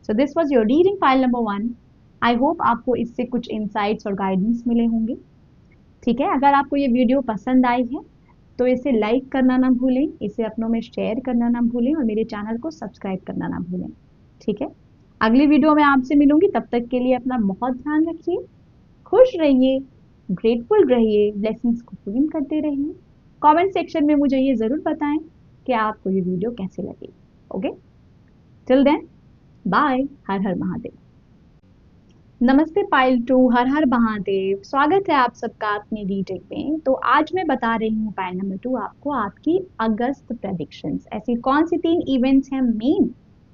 so this was your reading file number 1। I hope आपको इससे कुछ इंसाइट्स और गाइडेंस मिले होंगे। ठीक है, अगर आपको ये वीडियो पसंद आई है तो इसे लाइक करना ना भूलें, इसे अपनों में शेयर करना ना भूलें, और मेरे चैनल को सब्सक्राइब करना ना भूलें। ठीक है, अगली वीडियो में आपसे मिलूंगी। तब तक के लिए अपना बहुत ध्यान रखिए, खुश रहिए, ग्रेटफुल रहिए, ब्लेसिंग्स को क्लेम करते रहिए। कमेंट सेक्शन में मुझे ये जरूर बताएं कि आपको ये वीडियो कैसे लगी। Okay, till then, bye. हर हर महादेव। नमस्ते पाइल 2, हर हर महादेव। स्वागत है आप सबका अपनी रीडिंग में। तो आज मैं बता रही हूँ पाइल नंबर 2 आपको आपकी अगस्त प्रेडिक्शंस। ऐसी कौन सी 3 इवेंट्स हैं मेन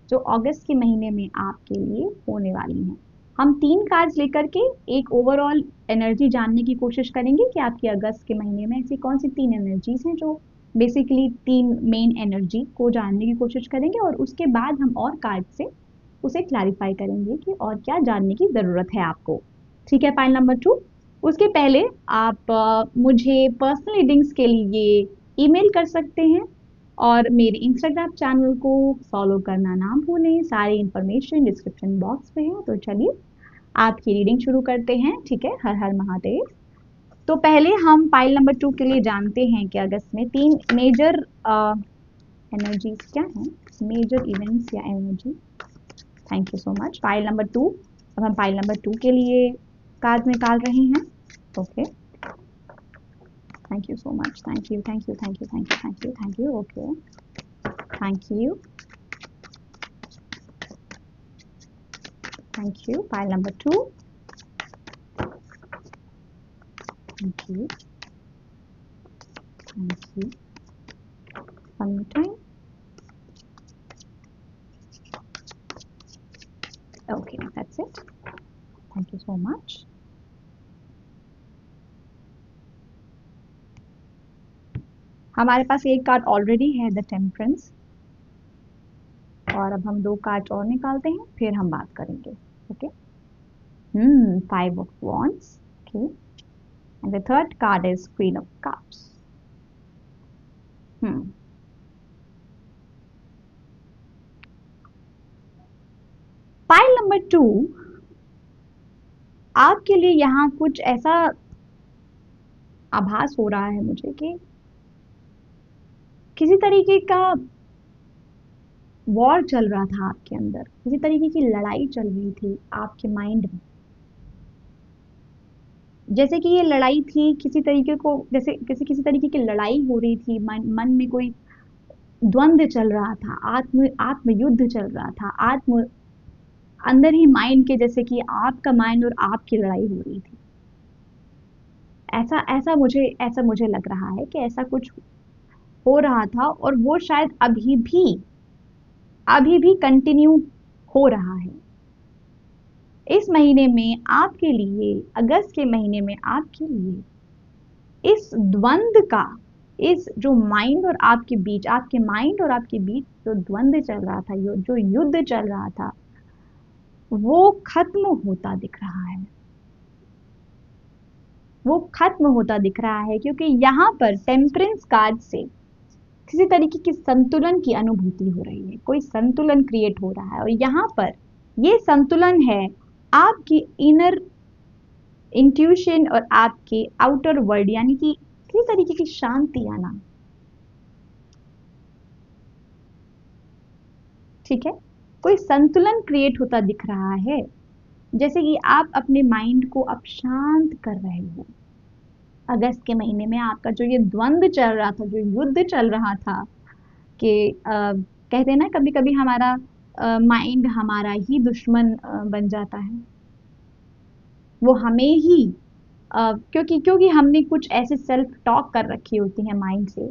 जो अगस्त के महीने में आपके लिए होने वाली हैं। हम 3 कार्ड्स लेकर के एक ओवरऑल एनर्जी जानने की कोशिश करेंगे कि आपकी अगस्त के महीने में ऐसी कौन सी 3 एनर्जीज हैं, जो बेसिकली 3 मेन एनर्जी को जानने की कोशिश करेंगे, और उसके बाद हम और कार्ड से उसे क्लैरिफाई करेंगे कि और क्या जानने की ज़रूरत है आपको। ठीक है, पाइल नंबर 2। उसके पहले आप मुझे पर्सनल रीडिंग्स के लिए ईमेल कर सकते हैं, और मेरे इंस्टाग्राम चैनल को फॉलो करना ना भूलें। सारी इंफॉर्मेशन डिस्क्रिप्शन बॉक्स में है। तो चलिए आपकी रीडिंग शुरू करते हैं। ठीक है, हर हर महादेव। तो पहले हम पाइल नंबर 2 के लिए जानते हैं कि अगस्त में 3 मेजर एनर्जीज क्या हैं, मेजर इवेंट्स या energy. Thank you so much. Pile number 2, अब हम पाइल नंबर 2 के लिए कार्ड निकाल रहे हैं। Okay, thank you so much. Thank you, thank you, thank you, thank you, thank you, thank you. Okay, thank you, thank you. Pile number 2, thank you, thank you. One more time. Okay, that's it. Thank you so much. हमारे पास एक कार्ड ऑलरेडी है, द टेम्परेंस, और अब हम 2 कार्ड और निकालते हैं, फिर हम बात करेंगे। Okay, 5 of wands. Okay, and the third card is Queen of Cups. Pile number 2, आपके लिए यहाँ कुछ ऐसा आभास हो रहा है मुझे कि किसी तरीके का वॉर चल रहा था आपके अंदर, किसी तरीके की लड़ाई चल रही थी आपके माइंड में। जैसे कि ये लड़ाई थी किसी तरीके को, जैसे किसी तरीके की लड़ाई हो रही थी, मन में कोई द्वंद्व चल रहा था, आत्म युद्ध चल रहा था, अंदर ही माइंड के, जैसे कि आपका माइंड और आपकी लड़ाई हो रही थी। ऐसा मुझे लग रहा है कि ऐसा कुछ हो रहा था, और वो शायद अभी भी कंटिन्यू हो रहा है। इस महीने में आपके लिए, अगस्त के महीने में आपके लिए इस द्वंद्व का, इस जो माइंड और आपके बीच, आपके माइंड और आपके बीच जो द्वंद्व चल रहा था, जो युद्ध चल रहा था, वो खत्म होता दिख रहा है। वो खत्म होता दिख रहा है, क्योंकि यहाँ पर टेम्परेंस कार्ड से किसी तरीके की संतुलन की अनुभूति हो रही है, कोई संतुलन क्रिएट हो रहा है। और यहाँ पर ये संतुलन है आपकी इनर इंट्यूशन और आपके आउटर वर्ल्ड, यानी कि किसी तरीके की शांति आना। ठीक है, कोई संतुलन क्रिएट होता दिख रहा है, जैसे कि आप अपने माइंड को अब शांत कर रहे हो। अगस्त के महीने में आपका जो ये द्वंद्व चल रहा था, जो युद्ध चल रहा था, कि कहते हैं ना, कभी कभी हमारा माइंड हमारा ही दुश्मन बन जाता है, वो हमें ही क्योंकि हमने कुछ ऐसे सेल्फ टॉक कर रखी होती है माइंड से,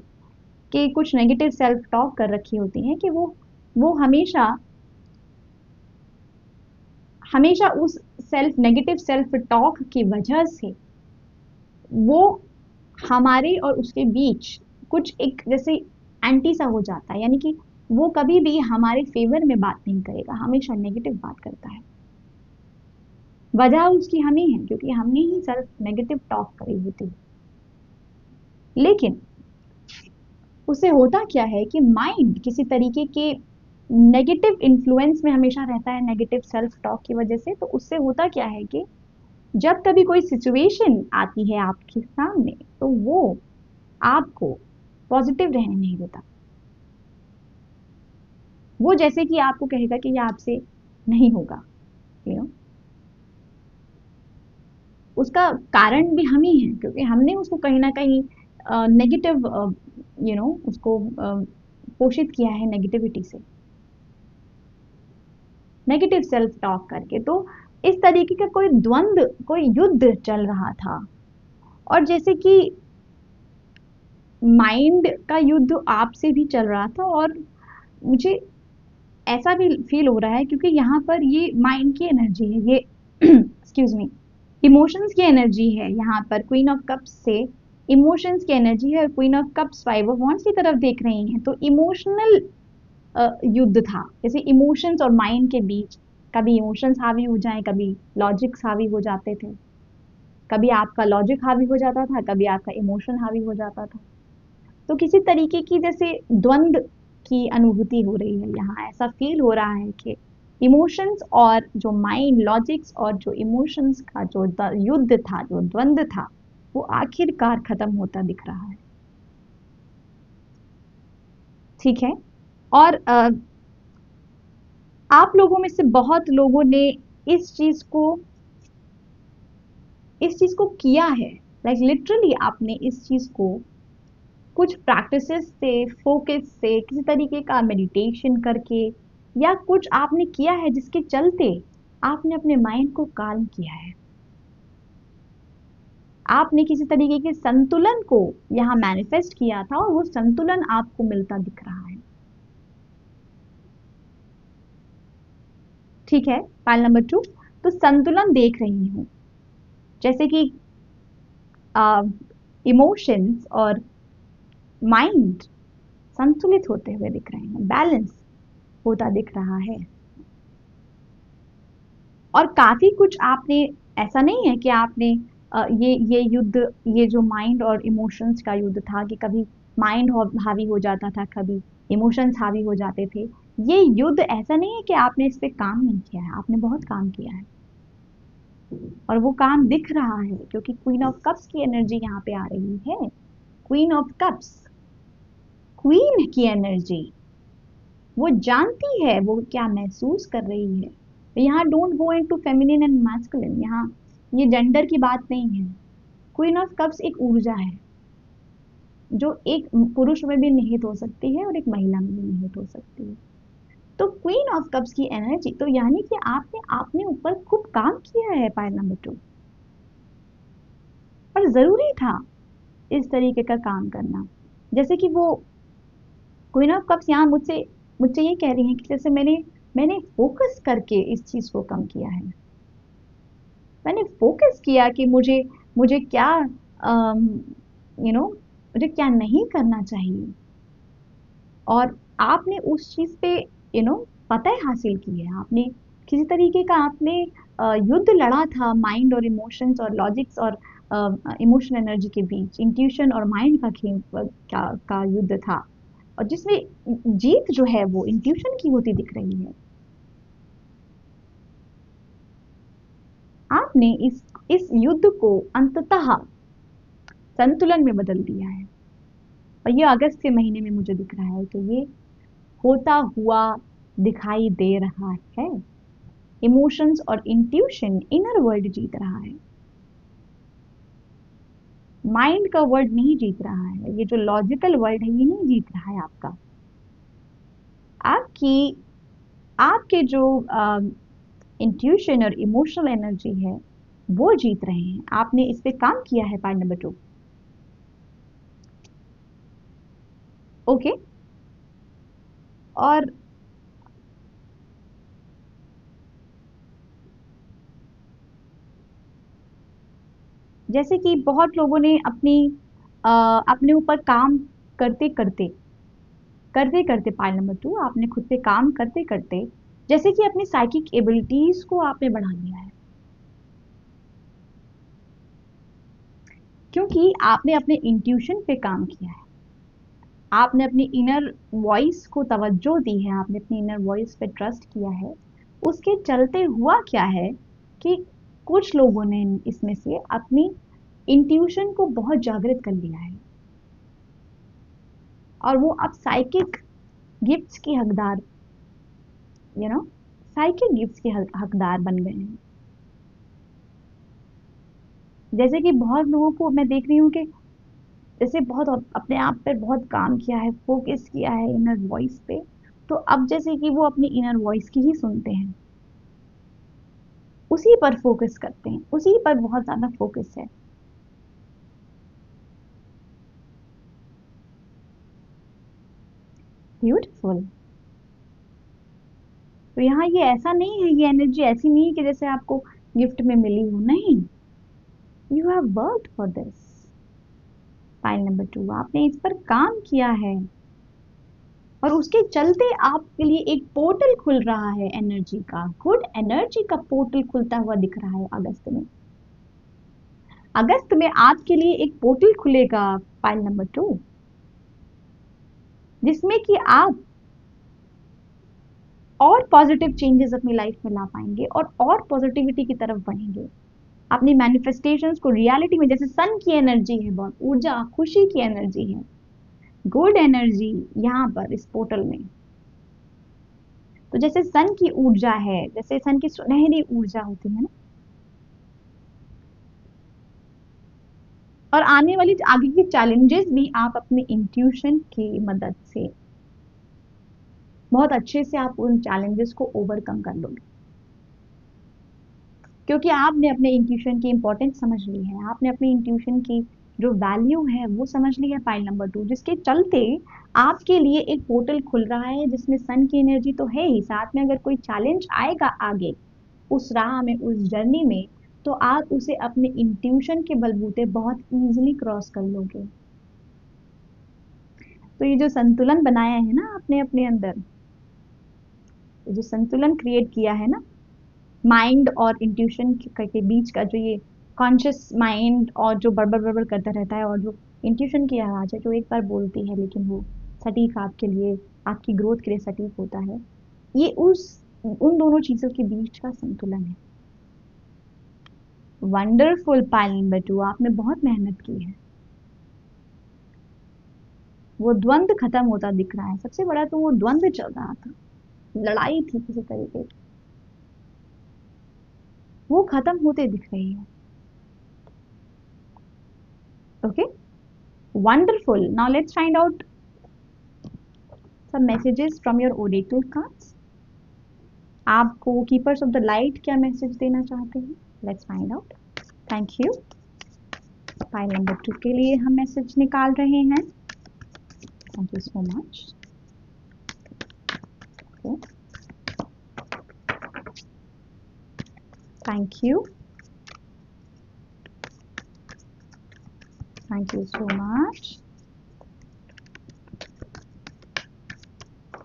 कि कुछ नेगेटिव सेल्फ टॉक कर रखी होती हैं कि वो हमेशा हमेशा उस नेगेटिव सेल्फ टॉक की वजह से वो हमारे और उसके बीच कुछ एक जैसे एंटी सा हो जाता है, यानी कि वो कभी भी हमारे फेवर में बात नहीं करेगा, हमेशा नेगेटिव बात करता है। वजह उसकी हम ही है, क्योंकि हमने ही सेल्फ नेगेटिव टॉक करी होती है। लेकिन उससे होता क्या है कि माइंड किसी तरीके के नेगेटिव इन्फ्लुएंस में हमेशा रहता है, नेगेटिव सेल्फ टॉक की वजह से। तो उससे होता क्या है कि जब कभी कोई सिचुएशन आती है आपके सामने, तो वो आपको पॉजिटिव रहने नहीं देता। वो जैसे कि आपको कहेगा कि ये आपसे नहीं होगा, यू नो। उसका कारण भी हम ही हैं, क्योंकि हमने उसको कहीं ना कहीं नेगेटिव उसको पोषित किया है नेगेटिविटी से, नेगेटिव सेल्फ टॉक करके। तो इस तरीके का कोई द्वंद्व, कोई युद्ध चल रहा था। और जैसे कि माइंड का युद्ध आपसे भी चल रहा था, और मुझे ऐसा भी फील हो रहा है क्योंकि यहाँ पर ये माइंड की एनर्जी है, ये एक्सक्यूज मी, इमोशंस की एनर्जी है। यहाँ पर क्वीन ऑफ कप्स से इमोशंस की एनर्जी है, और queen of cups five of wands की तरफ देख रही हैं। तो इमोशनल युद्ध था, जैसे इमोशंस और माइंड के बीच कभी इमोशंस हावी हो जाए, कभी लॉजिक्स हावी हो जाते थे, कभी आपका लॉजिक हावी हो जाता था, कभी आपका इमोशन हावी हो जाता था। तो किसी तरीके की जैसे द्वंद्व की अनुभूति हो रही है यहाँ। ऐसा फील हो रहा है कि इमोशंस और जो माइंड, लॉजिक्स और जो इमोशंस का जो युद्ध था, जो द्वंद्व था, वो आखिरकार खत्म होता दिख रहा है। ठीक है। और आप लोगों में से बहुत लोगों ने इस चीज को किया है। लाइक लिटरली आपने इस चीज को कुछ प्रैक्टिसेस से, फोकस से, किसी तरीके का मेडिटेशन करके, या कुछ आपने किया है जिसके चलते आपने अपने माइंड को काल्म किया है। आपने किसी तरीके के संतुलन को यहाँ मैनिफेस्ट किया था, और वो संतुलन आपको मिलता दिख रहा है। ठीक है। फाइल नंबर 2, तो संतुलन देख रही हूं, जैसे कि इमोशंस और माइंड संतुलित होते हुए दिख रहे हैं, बैलेंस होता दिख रहा है। और काफी कुछ आपने, ऐसा नहीं है कि आपने ये युद्ध, ये जो माइंड और इमोशंस का युद्ध था, कि कभी माइंड हावी हो जाता था, कभी इमोशंस हावी हो जाते थे। ये युद्ध ऐसा नहीं है कि आपने इस पे काम नहीं किया है, आपने बहुत काम किया है, और वो काम दिख रहा है, क्योंकि क्वीन ऑफ कप्स की एनर्जी यहाँ पे आ रही है। क्वीन ऑफ कप्स, क्वीन की एनर्जी, वो जानती है वो क्या महसूस कर रही है। यहाँ don't go into feminine and masculine, यहाँ ये जेंडर की बात नहीं है। क्वीन ऑफ कप्स एक ऊर्जा है जो एक पुरुष में भी निहित हो सकती है और एक महिला में भी निहित हो सकती है। तो क्वीन ऑफ कप्स की एनर्जी, तो यानी कि आपने अपने ऊपर खूब काम किया है पाइल नंबर 2, और जरूरी था इस तरीके का काम करना। जैसे कि वो क्वीन ऑफ कप्स यहाँ मुझसे मुझसे ये कह रही है कि जैसे मैंने फोकस करके इस चीज को कम किया है। मैंने फोकस किया कि मुझे मुझे क्या मुझे क्या नहीं करना चाहिए, और आपने उस चीज पे पता हासिल की है। आपने किसी तरीके का आपने युद्ध लड़ा था माइंड और इमोशंस और लॉजिक्स और इमोशन एनर्जी के बीच, इंट्यूशन और माइंड का खेल का युद्ध था, और जिसमें जीत जो है वो इंट्यूशन की होती दिख रही है। आपने इस युद्ध को अंततः संतुलन में बदल दिया है, और ये अगस्त के महीने में मुझे दिख रहा है कि ये होता हुआ दिखाई दे रहा है। इमोशंस और इंट्यूशन इनर वर्ल्ड जीत रहा है, माइंड का वर्ल्ड नहीं जीत रहा है। ये जो लॉजिकल वर्ल्ड है ये नहीं जीत रहा है आपका। आपकी आपके जो इंट्यूशन और इमोशनल एनर्जी है वो जीत रहे हैं। आपने इस पे काम किया है पॉइंट नंबर 2। ओके, और जैसे कि बहुत लोगों ने अपने ऊपर काम करते करते पॉइंट नंबर 2, आपने खुद पे काम करते करते जैसे कि अपनी साइकिक एबिलिटीज को आपने बढ़ा लिया है, क्योंकि आपने अपने इंट्यूशन पे काम किया है, आपने अपनी इनर वॉइस को तवज्जो दी है, आपने अपनी इनर वॉइस पे ट्रस्ट किया है। उसके चलते हुआ क्या है कि कुछ लोगों ने इसमें से अपनी इंट्यूशन को बहुत जागृत कर लिया है और वो अब साइकिक गिफ्ट्स की हकदार, साइकिक गिफ्ट्स के हकदार बन गए हैं। जैसे कि बहुत लोगों को मैं देख रही हूँ कि जैसे बहुत अपने आप पे बहुत काम किया है, फोकस किया है इनर वॉइस पे, तो अब जैसे कि वो अपनी इनर वॉइस की ही सुनते हैं, उसी पर फोकस करते हैं, उसी पर बहुत ज्यादा फोकस है। ब्यूटीफुल। तो यहाँ ये ऐसा नहीं है, ये एनर्जी ऐसी नहीं है कि जैसे आपको गिफ्ट में मिली हो, नहीं, you have worked for this. File number 2, आपने इस पर काम किया है और उसके चलते आपके लिए एक पोर्टल खुल रहा है एनर्जी का, गुड एनर्जी का पोर्टल खुलता हुआ दिख रहा है अगस्त में। अगस्त में आपके लिए एक पोर्टल खुलेगा फाइल नंबर 2, जिसमें कि आप और पॉजिटिव चेंजेस अपनी लाइफ में ला पाएंगे और पॉजिटिविटी की तरफ बढ़ेंगे। अपनी मैनिफेस्टेशंस को रियलिटी में, जैसे सन की एनर्जी है, बहुत ऊर्जा खुशी की एनर्जी है, गुड एनर्जी यहाँ पर इस पोर्टल में। तो जैसे सन की ऊर्जा है, जैसे सन की सुनहरी ऊर्जा होती है ना, और आने वाली आगे की चैलेंजेस भी आप अपने इंट्यूशन की मदद से बहुत अच्छे से आप उन चैलेंजेस को ओवरकम कर लोगे, क्योंकि आपने अपने इंट्यूशन की इंपॉर्टेंस समझ ली है, आपने अपने इंट्यूशन की जो वैल्यू है वो समझ ली है फाइल नंबर 2, जिसके चलते आपके लिए एक पोर्टल खुल रहा है जिसमें सन की एनर्जी तो है ही, साथ में अगर कोई चैलेंज आएगा आगे उस राह में, उस जर्नी में, तो आप उसे अपने इंट्यूशन के बलबूते बहुत इजीली क्रॉस कर लोगे। तो ये जो संतुलन बनाया है ना आपने अपने अंदर, ये जो संतुलन क्रिएट किया है ना माइंड और इंट्यूशन के बीच का, जो ये कॉन्शियस माइंड और जो बड़बड़ बड़बड़ करता रहता है, और जो इंट्यूशन की आवाज है जो एक बार बोलती है लेकिन वो सटीक आपके लिए, आपकी ग्रोथ के लिए सटीक होता है, ये उन दोनों चीजों के बीच का संतुलन है। वंडरफुल पाइल नंबर 2, आपने बहुत मेहनत की है। वो द्वंद खत्म होता दिख रहा है, सबसे बड़ा तो वो द्वंद चल रहा था, लड़ाई थी किसी तरीके की, वो खत्म होते दिख रही है। Okay, wonderful. Now let's find out some messages from your oracle cards. आपको कीपर्स ऑफ द लाइट क्या मैसेज देना चाहते हैं? Let's find out. Thank you. File number 2 के लिए हम मैसेज निकाल रहे हैं। Thank you so much. Thank you, thank you so much.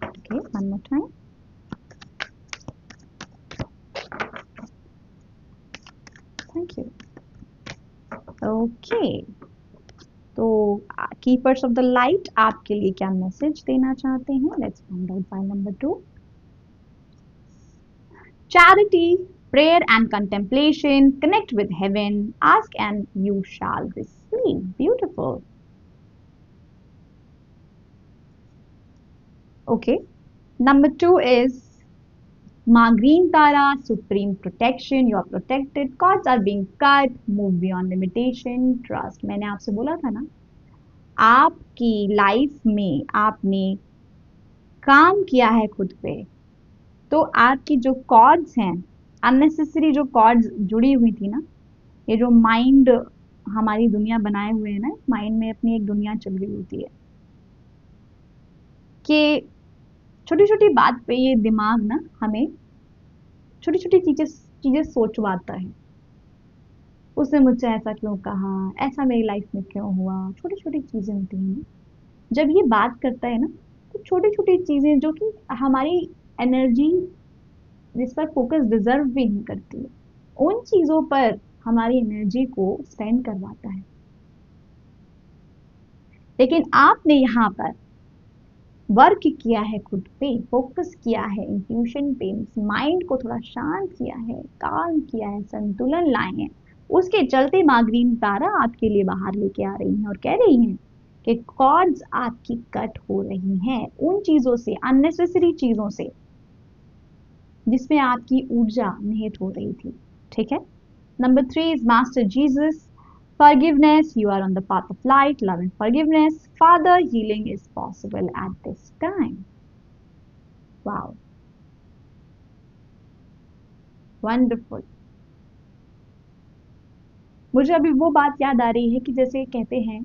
Okay, one more time. Thank you. Okay, तो कीपर्स ऑफ द लाइट आपके लिए क्या मैसेज देना चाहते हैं? Let's find out file number 2। Charity, prayer and contemplation, connect with heaven, ask and you shall receive. Beautiful. Okay, number 2 is Green Tara, supreme protection, you are protected, cords are being cut, move beyond limitation, trust. मैंने आपसे बोला था ना, आपकी लाइफ में आपने काम किया है खुद पे, तो आपकी जो कॉर्ड्स हैं, अननेसेसरी जो कॉर्ड्स जुड़ी हुई थी ना, ये जो माइंड हमारी दुनिया बनाए हुए है ना, माइंड में अपनी एक दुनिया चल रही होती है कि छोटी छोटी बात पे ये दिमाग ना हमें छोटी छोटी चीजें चीजें सोचवाता है। उसने मुझसे ऐसा क्यों कहा, ऐसा मेरी लाइफ में क्यों हुआ, छोटी छोटी चीजें होती हैं ना। जब ये बात करता है ना, तो छोटी छोटी चीजें जो कि हमारी एनर्जी जिस पर फोकस डिजर्व भी नहीं करती है, उन चीजों पर हमारी एनर्जी को स्पेंड करवाता है। लेकिन आपने यहाँ पर वर्क किया है, खुद पे फोकस किया है, इंट्यूशन पे, माइंड को थोड़ा शांत किया है, काम किया है, संतुलन लाए हैं। उसके चलते मार्गरीन तारा आपके लिए बाहर लेके आ रही हैं और कह रही हैं कि कॉर्ड्स आपकी कट हो रही हैं उन चीजों से, अननेसेसरी चीजों से जिसमें आपकी ऊर्जा निहित हो रही थी। ठीक है। Number 3 is Master Jesus. Forgiveness. You are on the path of light, love and forgiveness. Father, healing is possible at this time. Wow. Wonderful. मुझे अभी वो बात याद आ रही है कि जैसे कहते हैं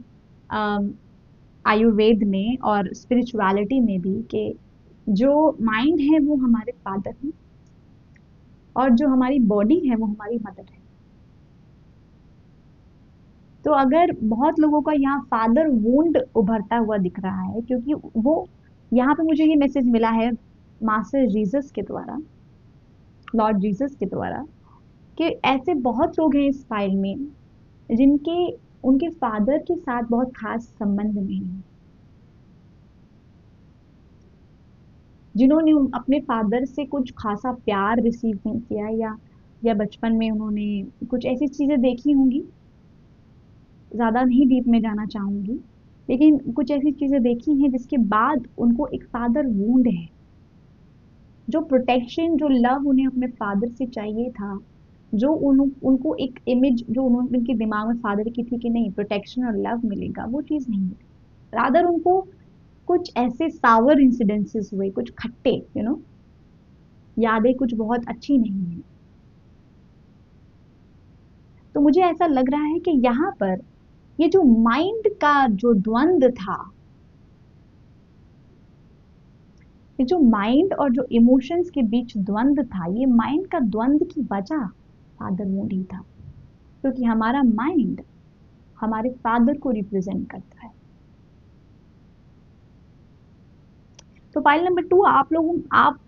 आयुर्वेद में और स्पिरिचुअलिटी में भी कि जो माइंड है वो हमारे फादर हैं और जो हमारी बॉडी है वो हमारी मदर है। तो अगर बहुत लोगों का यहाँ फादर वुंड उभरता हुआ दिख रहा है, क्योंकि वो यहाँ पे मुझे ये मैसेज मिला है मास्टर जीसस के द्वारा, लॉर्ड जीसस के द्वारा, कि ऐसे बहुत लोग हैं इस फाइल में जिनके उनके फादर के साथ बहुत खास संबंध नहीं है, जिन्होंने अपने फादर से कुछ खासा प्यार रिसीव नहीं किया, या बचपन में उन्होंने कुछ ऐसी चीजें देखी होंगी, ज्यादा नहीं डीप में जाना चाहूंगी, लेकिन कुछ ऐसी चीजें देखी हैं जिसके बाद उनको एक फादर वूंड है। जो प्रोटेक्शन, जो लव उन्हें अपने फादर से चाहिए था, जो उनको एक इमेज जो उन्होंने उनके दिमाग में फादर की थी कि नहीं प्रोटेक्शन और लव मिलेगा, वो चीज नहीं मिली। रादर उनको कुछ ऐसे सावर इंसिडेंसेस हुए, कुछ खट्टे यादें कुछ बहुत अच्छी नहीं है। तो मुझे ऐसा लग रहा है कि यहाँ पर ये जो माइंड का जो द्वंद था, ये जो माइंड और जो इमोशंस के बीच द्वंद था, ये माइंड का द्वंद की वजह फादर मूड ही था, क्योंकि हमारा माइंड हमारे फादर को रिप्रेजेंट करता है। तो फाइल नंबर 2, आप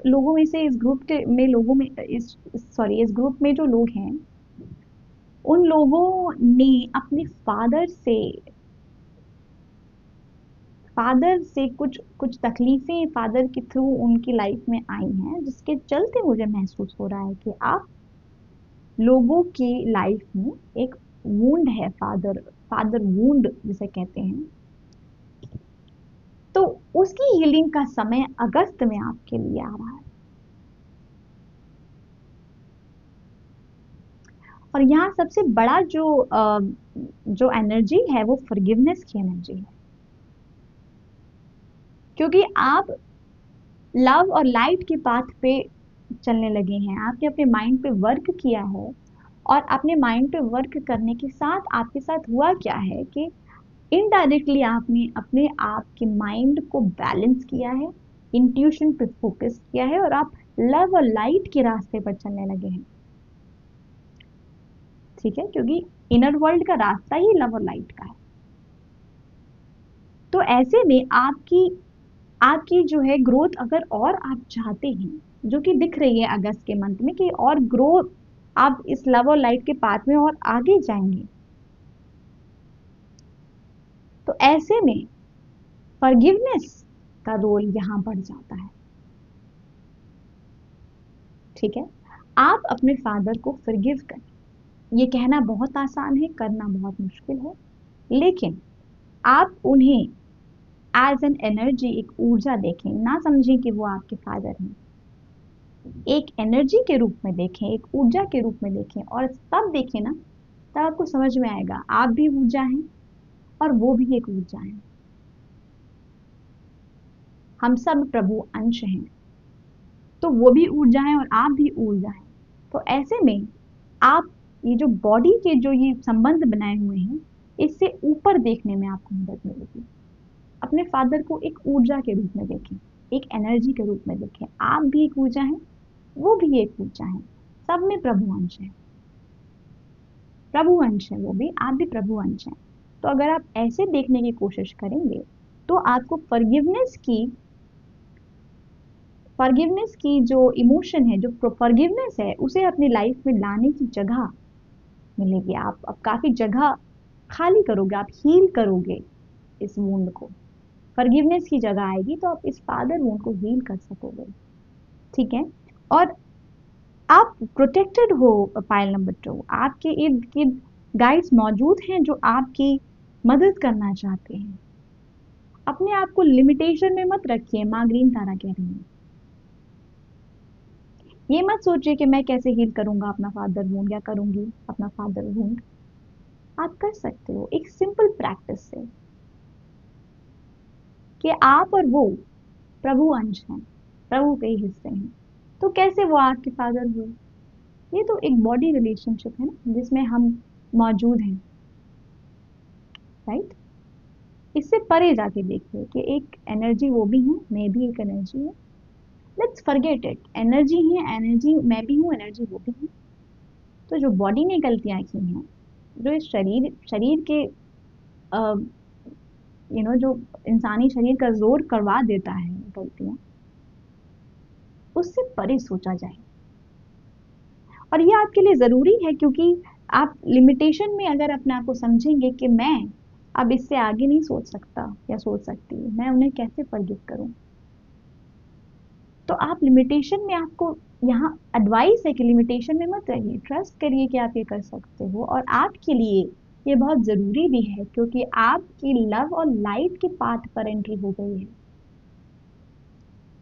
लोगों में से इस ग्रुप के में लोगों में इस ग्रुप में जो लोग हैं, उन लोगों ने अपने फादर से कुछ कुछ तकलीफें फादर के थ्रू उनकी लाइफ में आई हैं, जिसके चलते मुझे महसूस हो रहा है कि आप लोगों की लाइफ में एक वुंड है, फादर वुंड जिसे कहते हैं। तो उसकी हीलिंग का समय अगस्त में आपके लिए आ रहा है। और यहाँ सबसे बड़ा जो एनर्जी है वो फॉरगिवनेस की एनर्जी है, क्योंकि आप लव और लाइट के पाथ पे चलने लगे हैं। आपने अपने माइंड पे वर्क किया है, और अपने माइंड पे वर्क करने के साथ आपके साथ हुआ क्या है कि इनडायरेक्टली आपने अपने आप के माइंड को बैलेंस किया है, इंट्यूशन पे फोकस किया है, और आप लव और लाइट के रास्ते पर चलने लगे हैं। ठीक है, क्योंकि इनर वर्ल्ड का रास्ता ही लव और लाइट का है। तो ऐसे में आपकी जो है ग्रोथ अगर और आप चाहते हैं, जो कि दिख रही है अगस्त के मंथ में कि और ग्रोथ, आप इस लव और लाइट के पाथ में और आगे जाएंगे, तो ऐसे में फॉरगिवनेस का रोल यहां बढ़ जाता है। ठीक है, आप अपने फादर को फॉरगिव करें। ये कहना बहुत आसान है, करना बहुत मुश्किल है, लेकिन आप उन्हें एज एन एनर्जी, एक ऊर्जा देखें, ना समझें कि वो आपके फादर हैं। एक एनर्जी के रूप में देखें, एक ऊर्जा के रूप में देखें, और तब देखें ना, तब आपको समझ में आएगा आप भी ऊर्जा हैं और वो भी एक ऊर्जा है। हम सब प्रभु अंश हैं। तो तो वो भी ऊर्जा है और आप भी ऊर्जा है। तो ऐसे में आप ये जो बॉडी के जो ये संबंध बनाए हुए हैं, इससे ऊपर देखने में आपको मदद मिलेगी। अपने फादर को एक ऊर्जा के रूप में देखें, एक एनर्जी के रूप में देखें। आप भी एक ऊर्जा है, वो भी एक ऊर्जा है, सब में प्रभु अंश है, प्रभु अंश है वो भी, आप भी प्रभु अंश हैं। तो अगर आप ऐसे देखने की कोशिश करेंगे तो आपको फॉरगिवनेस की जो इमोशन है, जो फॉरगिवनेस है, उसे अपनी लाइफ में लाने की जगह मिलेगी। आप अब काफी जगह खाली करोगे, आप हील करोगे इस वुंड को। फॉरगिवनेस की जगह आएगी तो आप इस फादर वुंड को हील कर सकोगे। ठीक है, और आप प्रोटेक्टेड हो। पाइल नंबर 2, आपके इर्द गिर्द गाइड्स मौजूद हैं जो आपकी मदद करना चाहते हैं। अपने आप को लिमिटेशन में मत रखिए। माँ ग्रीन तारा कह रही है, ये मत सोचिए कि मैं कैसे हील करूंगा अपना फादर वुंड या करूंगी अपना फादर वुंड। आप कर सकते हो एक सिंपल प्रैक्टिस से, कि आप और वो प्रभु अंश हैं, प्रभु के ही हिस्से हैं। तो कैसे वो आपके फादर हुए? ये तो एक बॉडी रिलेशनशिप है ना, जिसमें हम मौजूद हैं, राइट? इससे परे जाके देखिए कि एक एनर्जी वो भी है, मैं भी एक एनर्जी है। लेट्स फॉरगेट इट, एनर्जी है, एनर्जी मैं भी हूँ, एनर्जी वो भी है। तो जो बॉडी ने गलतियां की हैं, जो इस शरीर के जो इंसानी शरीर का जोर करवा देता है गलतियां, उससे परे सोचा जाए। और ये आपके लिए जरूरी है, क्योंकि आप लिमिटेशन में अगर अपने आप को समझेंगे कि मैं अब इससे आगे नहीं सोच सकता या सोच सकती, मैं उन्हें कैसे फॉरगिव करूं, तो आप लिमिटेशन में, आपको यहाँ एडवाइस है कि लिमिटेशन में मत रहिए, ट्रस्ट करिए कि आप ये कर सकते हो। और आपके लिए ये बहुत जरूरी भी है, क्योंकि आपकी लव और लाइट के पाथ पर एंट्री हो गई है।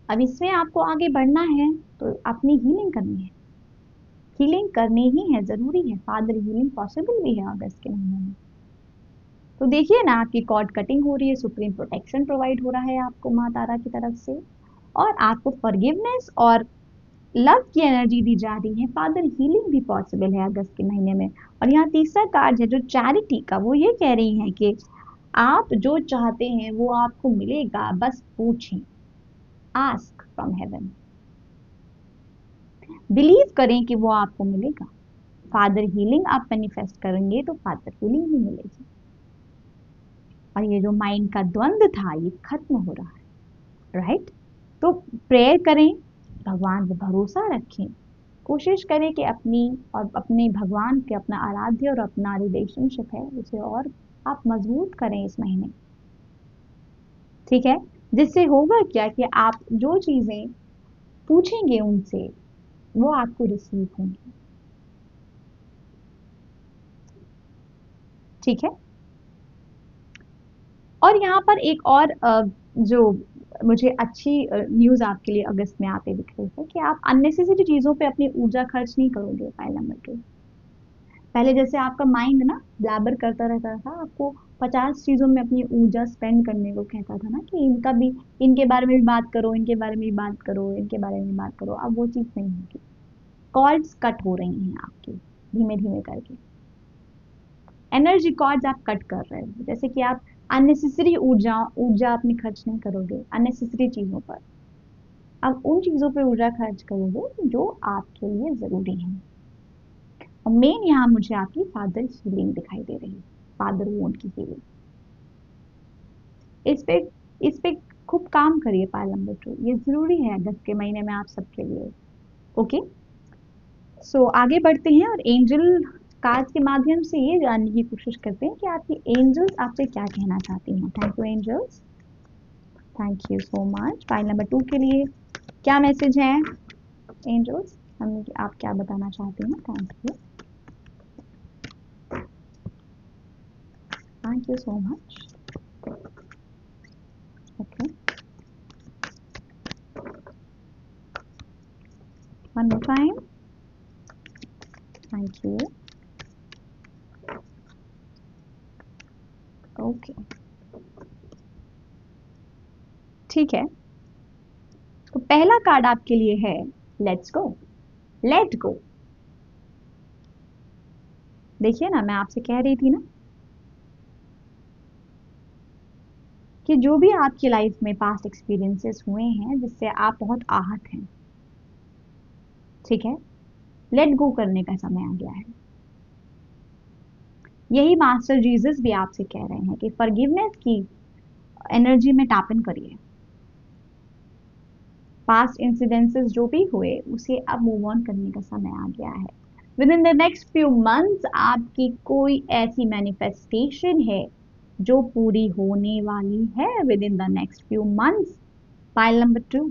अब इसमें आपको आगे बढ़ना है तो अपनी हीलिंग करनी है, हीलिंग करनी ही है, जरूरी है। फादर हीलिंग पॉसिबल भी है अगस्त के महीने में। तो देखिए ना, आपकी कॉर्ड कटिंग हो रही है, सुप्रीम प्रोटेक्शन प्रोवाइड हो रहा है आपको माँ तारा की तरफ से, और आपको फॉरगिवनेस और लव की एनर्जी दी जा रही है। फादर हीलिंग भी पॉसिबल है अगस्त के महीने में। और यहाँ तीसरा कार्ड है जो चैरिटी का, वो ये कह रही है कि आप जो चाहते हैं वो आपको मिलेगा, बस पूछें, आस्क फ्रॉम हेवन, बिलीव करें कि वो आपको मिलेगा। फादर हीलिंग आप मैनिफेस्ट करेंगे तो फादर हीलिंग भी मिलेगी। और ये जो माइंड का द्वंद था ये खत्म हो रहा है, राइट? तो प्रेयर करें, भगवान पे भरोसा रखें, कोशिश करें कि अपनी और अपने भगवान के अपना आराध्य और अपना रिलेशनशिप है उसे और आप मजबूत करें इस महीने। ठीक है, जिससे होगा क्या कि आप जो चीजें पूछेंगे उनसे वो आपको रिसीव होंगी। ठीक है, और यहाँ पर एक और जो मुझे अच्छी न्यूज आपके लिए अगस्त में आते दिख रही है कि आप अननेसेसरी चीजों पे अपनी ऊर्जा खर्च नहीं करोगे। फाइल नंबर 2, पहले जैसे आपका माइंड ना ब्लैबर करता रहता था, आपको 50 चीजों में अपनी ऊर्जा स्पेंड करने को कहता था ना, कि इनका भी, इनके बारे में भी बात करो, इनके बारे में भी बात करो, इनके बारे में भी बात करो। अब वो चीज नहीं होगी। कॉर्ड्स कट हो रही हैं आपकी धीमे धीमे करके, एनर्जी कॉर्ड्स आप कट कर रहे हो। जैसे कि आप अननेसेसरी ऊर्जा ऊर्जा अपनी खर्च नहीं करोगे अननेसेसरी चीजों पर, अब उन चीजों पर ऊर्जा खर्च करोगे जो आपके लिए जरूरी है। और मेन यहाँ मुझे आपकी फादर हीलिंग दिखाई दे रही है, फादर वोंड की हीलिंग। इस पे खूब काम करिए पायल नंबर 2, ये जरूरी है अगस्त के महीने में आप सबके लिए। ओके, सो आगे बढ़ते हैं और एंजल कार्ड के माध्यम से ये जानने की कोशिश करते हैं कि आपकी एंजल्स आपसे क्या कहना चाहती हैं। Thank you angels, thank you so much. File number 2 के लिए क्या मैसेज है एंजल्स, हमें आप क्या बताना चाहते हैं? Thank you so much. Okay, one more time, thank you। Okay, ठीक है, तो पहला कार्ड आपके लिए है लेट्स गो, लेट गो। देखिए ना, मैं आपसे कह रही थी ना कि जो भी आपकी लाइफ में पास्ट एक्सपीरियंसेस हुए हैं जिससे आप बहुत आहत हैं, ठीक है, लेट गो करने का समय आ गया है। यही मास्टर जीसस भी आपसे कह रहे हैं कि फॉरगिवनेस की एनर्जी में टैप इन करिए। पास्ट इंसिडेंसेस जो भी हुए उसे अब मूव ऑन करने का समय आ गया है। With in the next few months आपकी कोई ऐसी मैनिफेस्टेशन है जो पूरी होने वाली है with in the next few months. Pile number 2,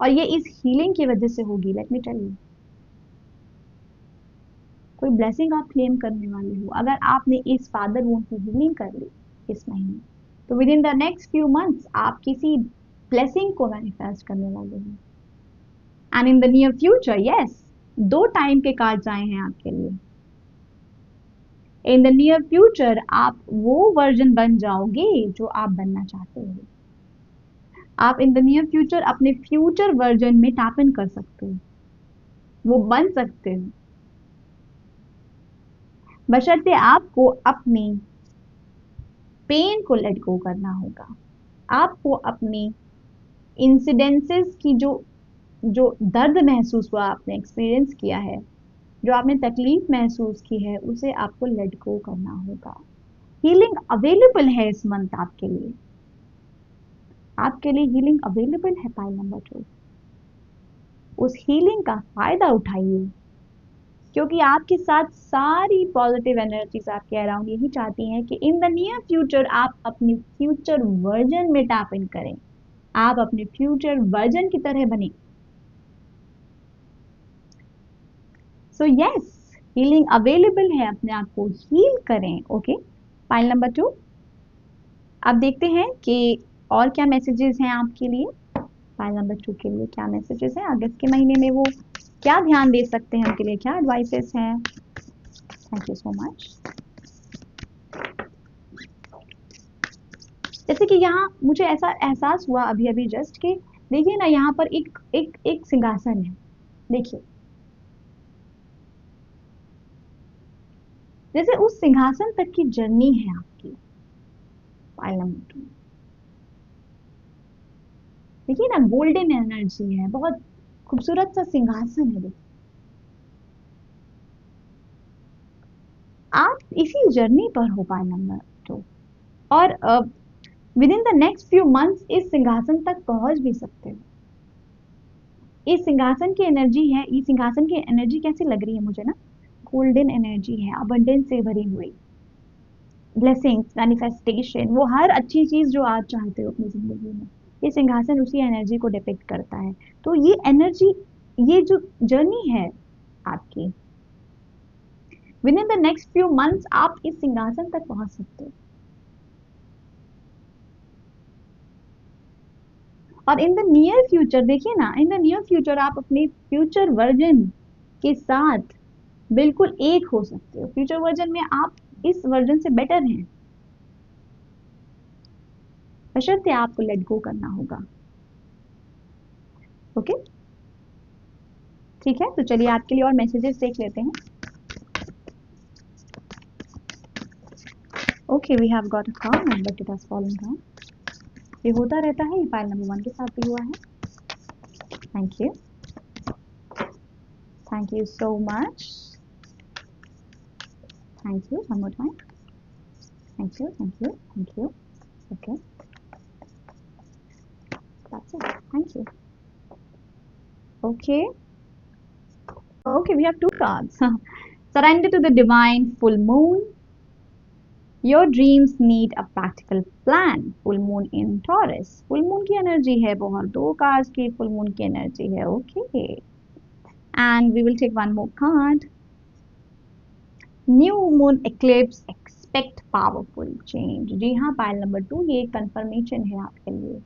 और ये इस हीलिंग की वजह से होगी। लेट मी टेल यू, कोई ब्लेसिंग आप क्लेम करने वाले हो। अगर आपने इस फादर वोन की हीलिंग कर ली इस महीने, तो with in the next few months आप किसी ब्लेसिंग को मैनिफेस्ट करने वाले हो। And in the near future, yes, 2 time के कार्ड्स आए हैं आपके लिए। इन द नियर फ्यूचर आप वो वर्जन बन जाओगे जो आप बनना चाहते हो। आप इन द नियर फ्यूचर अपने फ्यूचर वर्जन में टैप इन कर सकते हो, वो बन सकते हो, बशर्ते आपको अपनी पेन को लेट गो करना होगा। आपको अपनी इंसिडेंसेस की जो जो दर्द महसूस हुआ, आपने एक्सपीरियंस किया है, जो आपने तकलीफ महसूस की है, उसे आपको लेट गो करना होगा। हीलिंग अवेलेबल है इस मंथ आपके लिए, आपके लिए हीलिंग अवेलेबल है। पाइल नंबर 2, उस हीलिंग का फायदा उठाइए, क्योंकि आपके साथ सारी पॉजिटिव एनर्जीज आपके अराउंड यही चाहती हैं कि इन द नियर फ्यूचर आप अपनी फ्यूचर वर्जन में टैप इन करें, आप अपने फ्यूचर वर्जन की तरह बने। सो यस, हीलिंग अवेलेबल है, अपने आप को हील करें। ओके, पाइल नंबर 2, अब देखते हैं कि और क्या मैसेजेस हैं आपके लिए। पाइल नंबर 2 के लिए क्या मैसेजेस हैं अगस्त के महीने में, वो क्या ध्यान दे सकते हैं, उनके लिए क्या एडवाइसेस हैं। Thank you so much. जैसे कि यहाँ मुझे ऐसा एहसास हुआ अभी अभी जस्ट कि देखिए ना, यहाँ पर एक एक एक सिंहासन है। देखिए, जैसे उस सिंहासन तक की जर्नी है आपकी। पाइल नंबर 2, देखिए ना, गोल्डन एनर्जी है, बहुत खूबसूरत सा सिंहासन है। देखिए, आप इसी जर्नी पर हो। पाइल नंबर 2, और with in the next few months इस सिंहासन तक पहुंच भी सकते हो। इस सिंहासन की एनर्जी है, इस सिंहासन की एनर्जी कैसी लग रही है मुझे ना, गोल्डन एनर्जी है, अबंडेंस से भरी हुई, ब्लेसिंग्स, मैनिफेस्टेशन, वो हर अच्छी चीज जो आप चाहते हो अपनी जिंदगी में, ये सिंहासन उसी एनर्जी को डिपिक्ट करता है। तो ये एनर्जी, ये जो जर्नी है आपकी, with in the next few months आप इस सिंहासन तक पहुंच सकते हो। और इन द नियर फ्यूचर, देखिए ना, इन द नियर फ्यूचर आप अपने फ्यूचर वर्जन के साथ बिल्कुल एक हो सकते हो। फ्यूचर वर्जन में आप इस वर्जन से बेटर हैं, बशर्ते आपको लेट गो करना होगा। ओके, ठीक है, तो चलिए आपके लिए और मैसेजेस देख लेते हैं। Okay, we have got a card but it has fallen down. ये होता रहता है, ये फाइल नंबर 1 के साथ भी हुआ है। Thank you, thank you so much, thank you, one more time, thank you, thank you, thank you. Okay, that's it, thank you. Okay, okay, we have 2 cards. Surrender to the divine full moon. Your dreams need a practical plan. Full moon in Taurus. Full moon की एनर्जी है बहुत, 2 cards की full moon की एनर्जी है। Okay, and we will take one more card. New moon eclipse, expect powerful change. जी हाँ, पाइल नंबर 2, ये एक कंफर्मेशन है आपके लिए।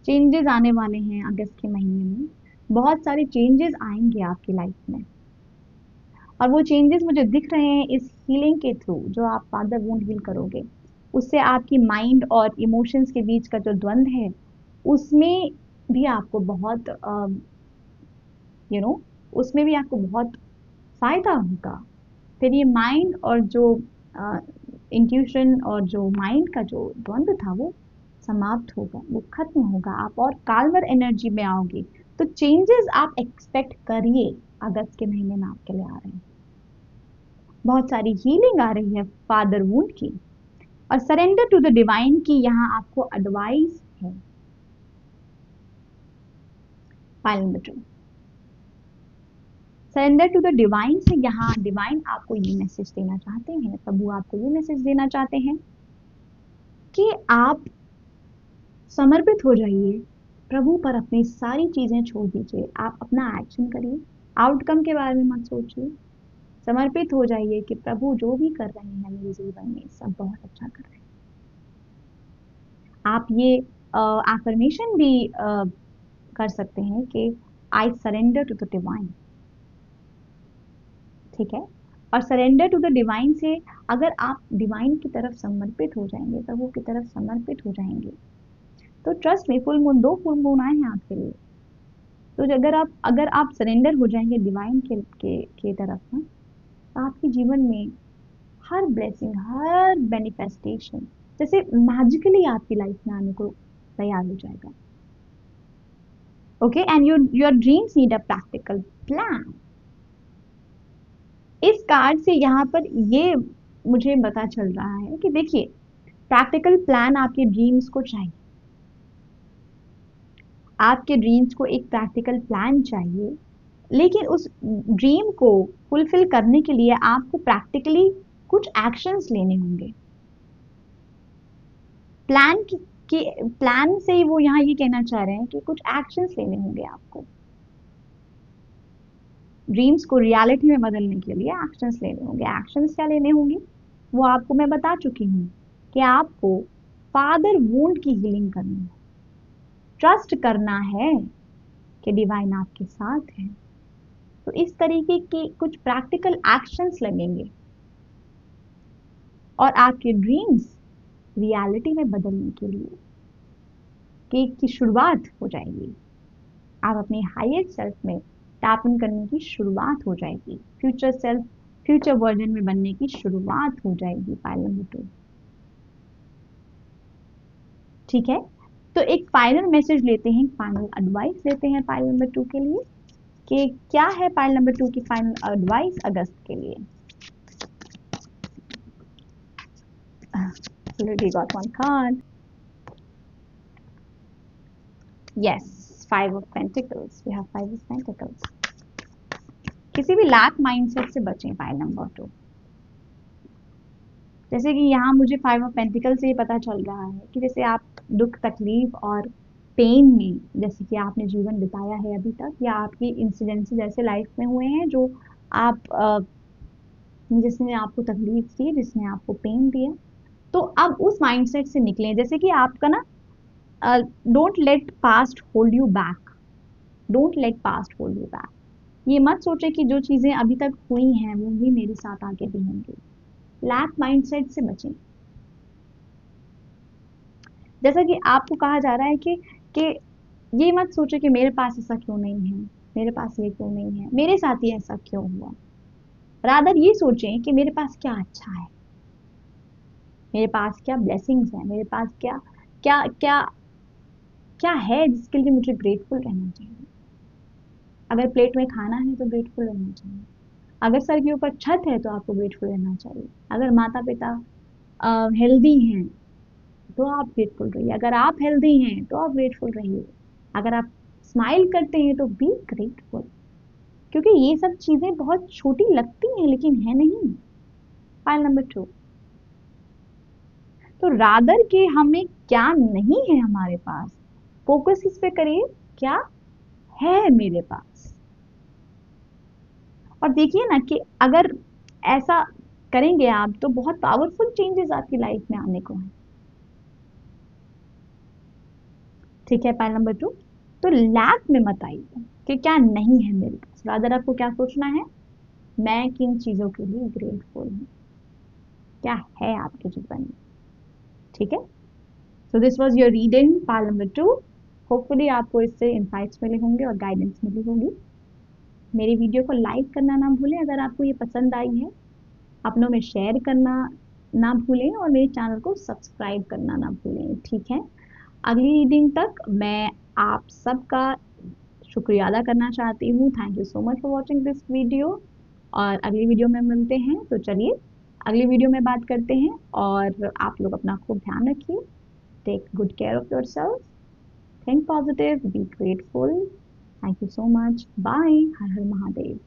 चेंजेस आने वाले हैं अगस्त के महीने में, बहुत सारे चेंजेस आएंगे आपकी लाइफ में, और वो चेंजेस मुझे दिख रहे हैं इस हीलिंग के थ्रू जो आप फादर वुंड हील करोगे। उससे आपकी माइंड और इमोशंस के बीच का जो द्वंद्व है उसमें भी आपको बहुत यू नो उसमें भी आपको बहुत फायदा होगा। फिर ये माइंड और जो इंट्यूशन और जो माइंड का जो द्वंद्व था वो समाप्त होगा, वो खत्म होगा, आप और काल्मर एनर्जी में आओगे। तो चेंजेस आप एक्सपेक्ट करिए अगस्त के महीने में आपके लिए आ रहे हैं। बहुत सारी हीलिंग आ रही है फादर वुंड की, और सरेंडर टू द डिवाइन की यहाँ आपको एडवाइस है। File number 2, surrender to the divine से यहाँ डिवाइन आपको ये मैसेज देना चाहते हैं, प्रभु आपको ये मैसेज देना चाहते हैं कि आप समर्पित हो जाइए प्रभु पर, अपनी सारी चीजें छोड़ दीजिए, आप अपना एक्शन करिए, आउटकम के बारे में मत सोचिए, समर्पित हो जाइए कि प्रभु जो भी कर रहे हैं मेरे जीवन में सब बहुत अच्छा कर रहे हैं। आप ये एफर्मेशन भी कर सकते हैं कि I surrender to the divine, ठीक है। और सरेंडर टू द डिवाइन से अगर आप डिवाइन की तरफ समर्पित हो जाएंगे, प्रभु की तरफ समर्पित हो जाएंगे, तो ट्रस्ट में फुल मून, 2 फुल मून आए हैं आपके लिए। तो अगर आप सरेंडर हो जाएंगे डिवाइन के तरफ ना, तो आपके जीवन में हर ब्लेसिंग, हर मैनिफेस्टेशन जैसे मैजिकली आपकी लाइफ में आने को तैयार हो जाएगा। Okay, and your dreams need a practical plan. इस कार्ड से यहाँ पर ये मुझे पता चल रहा है कि देखिए, प्रैक्टिकल प्लान आपके ड्रीम्स को चाहिए, आपके ड्रीम्स को एक प्रैक्टिकल प्लान चाहिए, लेकिन उस ड्रीम को फुलफिल करने के लिए आपको प्रैक्टिकली कुछ एक्शंस लेने होंगे। प्लान से ही वो यहाँ ये कहना चाह रहे हैं कि कुछ एक्शंस लेने होंगे आपको, ड्रीम्स को रियलिटी में बदलने के लिए एक्शंस लेने होंगे। एक्शंस क्या लेने होंगे वो आपको मैं बता चुकी हूँ कि आपको फादर वुंड की हीलिंग करनी है, ट्रस्ट करना है कि डिवाइन आपके साथ है। तो इस तरीके के कुछ प्रैक्टिकल एक्शंस लगेंगे और आपके ड्रीम्स रियलिटी में बदलने के लिए की शुरुआत हो जाएगी। आप अपने हायर सेल्फ में टैप इन करने की शुरुआत हो जाएगी, फ्यूचर वर्जन में बनने की शुरुआत हो जाएगी। फाइल नंबर 2, ठीक है। तो एक फाइनल मैसेज लेते हैं, फाइनल एडवाइस लेते हैं फाइल नंबर 2 के लिए कि क्या है फाइल नंबर 2 की फाइनल एडवाइस अगस्त के लिए। Already got one card. Yes, 5 of Pentacles. We have 5 of Pentacles. किसी भी लैक माइंडसेट से बचें। फाइल नंबर 2, जैसे कि यहाँ मुझे 5 ऑफ पेंटिकल से ये पता चल रहा है कि जैसे आप दुख, तकलीफ और पेन में जैसे कि आपने जीवन बिताया है अभी तक, या आपकी इंसिडेंसेस ऐसे लाइफ में हुए हैं जो आप जिसने आपको तकलीफ दी, जिसने आपको पेन दिया, तो अब उस माइंडसेट से निकलें। जैसे कि आपका ना don't let past hold you back, don't let past hold you back. ये मत सोचे कि जो चीजें अभी तक हुई हैं वो भी मेरे साथ आगे भी होंगी। लैक माइंडसेट से बचें। जैसा कि आपको कहा जा रहा है कि ये मत सोचे कि मेरे पास ऐसा क्यों नहीं है, मेरे पास ये क्यों नहीं है, मेरे साथ ही ऐसा क्यों हुआ। रादर ये सोचें कि मेरे पास क्या अच्छा है, मेरे पास क्या ब्लेसिंग्स है, मेरे पास क्या क्या क्या क्या है जिसके लिए मुझे ग्रेटफुल रहना चाहिए। अगर प्लेट में खाना है तो ग्रेटफुल रहना चाहिए, अगर सर के ऊपर छत है तो आपको ग्रेटफुल रहना चाहिए, अगर माता पिता हेल्दी हैं तो आप ग्रेटफुल रहिए, अगर आप हेल्दी हैं तो आप ग्रेटफुल रहिए, अगर आप स्माइल करते हैं तो बी ग्रेटफुल, क्योंकि ये सब चीजें बहुत छोटी लगती हैं लेकिन है नहीं। फाइल नंबर 2, तो रादर के हमें क्या नहीं है हमारे पास, फोकस इस पे करिए क्या है मेरे पास। और देखिए ना कि अगर ऐसा करेंगे आप तो बहुत पावरफुल चेंजेस आपकी लाइफ में आने को है। ठीक है। फाइल नंबर 2, तो लैक में मत आइए कि क्या नहीं है मेरे पास, रादर आपको क्या सोचना है, मैं किन चीजों के लिए ग्रेटफुल हूँ, क्या है आपके जीवन में। ठीक है। So this was your reading part number 2। Hopefully आपको इससे इंसाइट्स मिले होंगे और गाइडेंस मिली होगी। मेरी वीडियो को लाइक करना ना भूलें अगर आपको ये पसंद आई है, अपनों में शेयर करना ना भूलें और मेरे चैनल को सब्सक्राइब करना ना भूलें। ठीक है, अगली रीडिंग तक मैं आप सबका शुक्रिया अदा करना चाहती हूँ। Thank you so much for watching this video, और अगली वीडियो में मिलते हैं। तो चलिए अगली वीडियो में बात करते हैं, और आप लोग अपना खूब ध्यान रखिए। Take good care of yourself, think positive, be grateful. Thank you so much, bye, हर हर महादेव।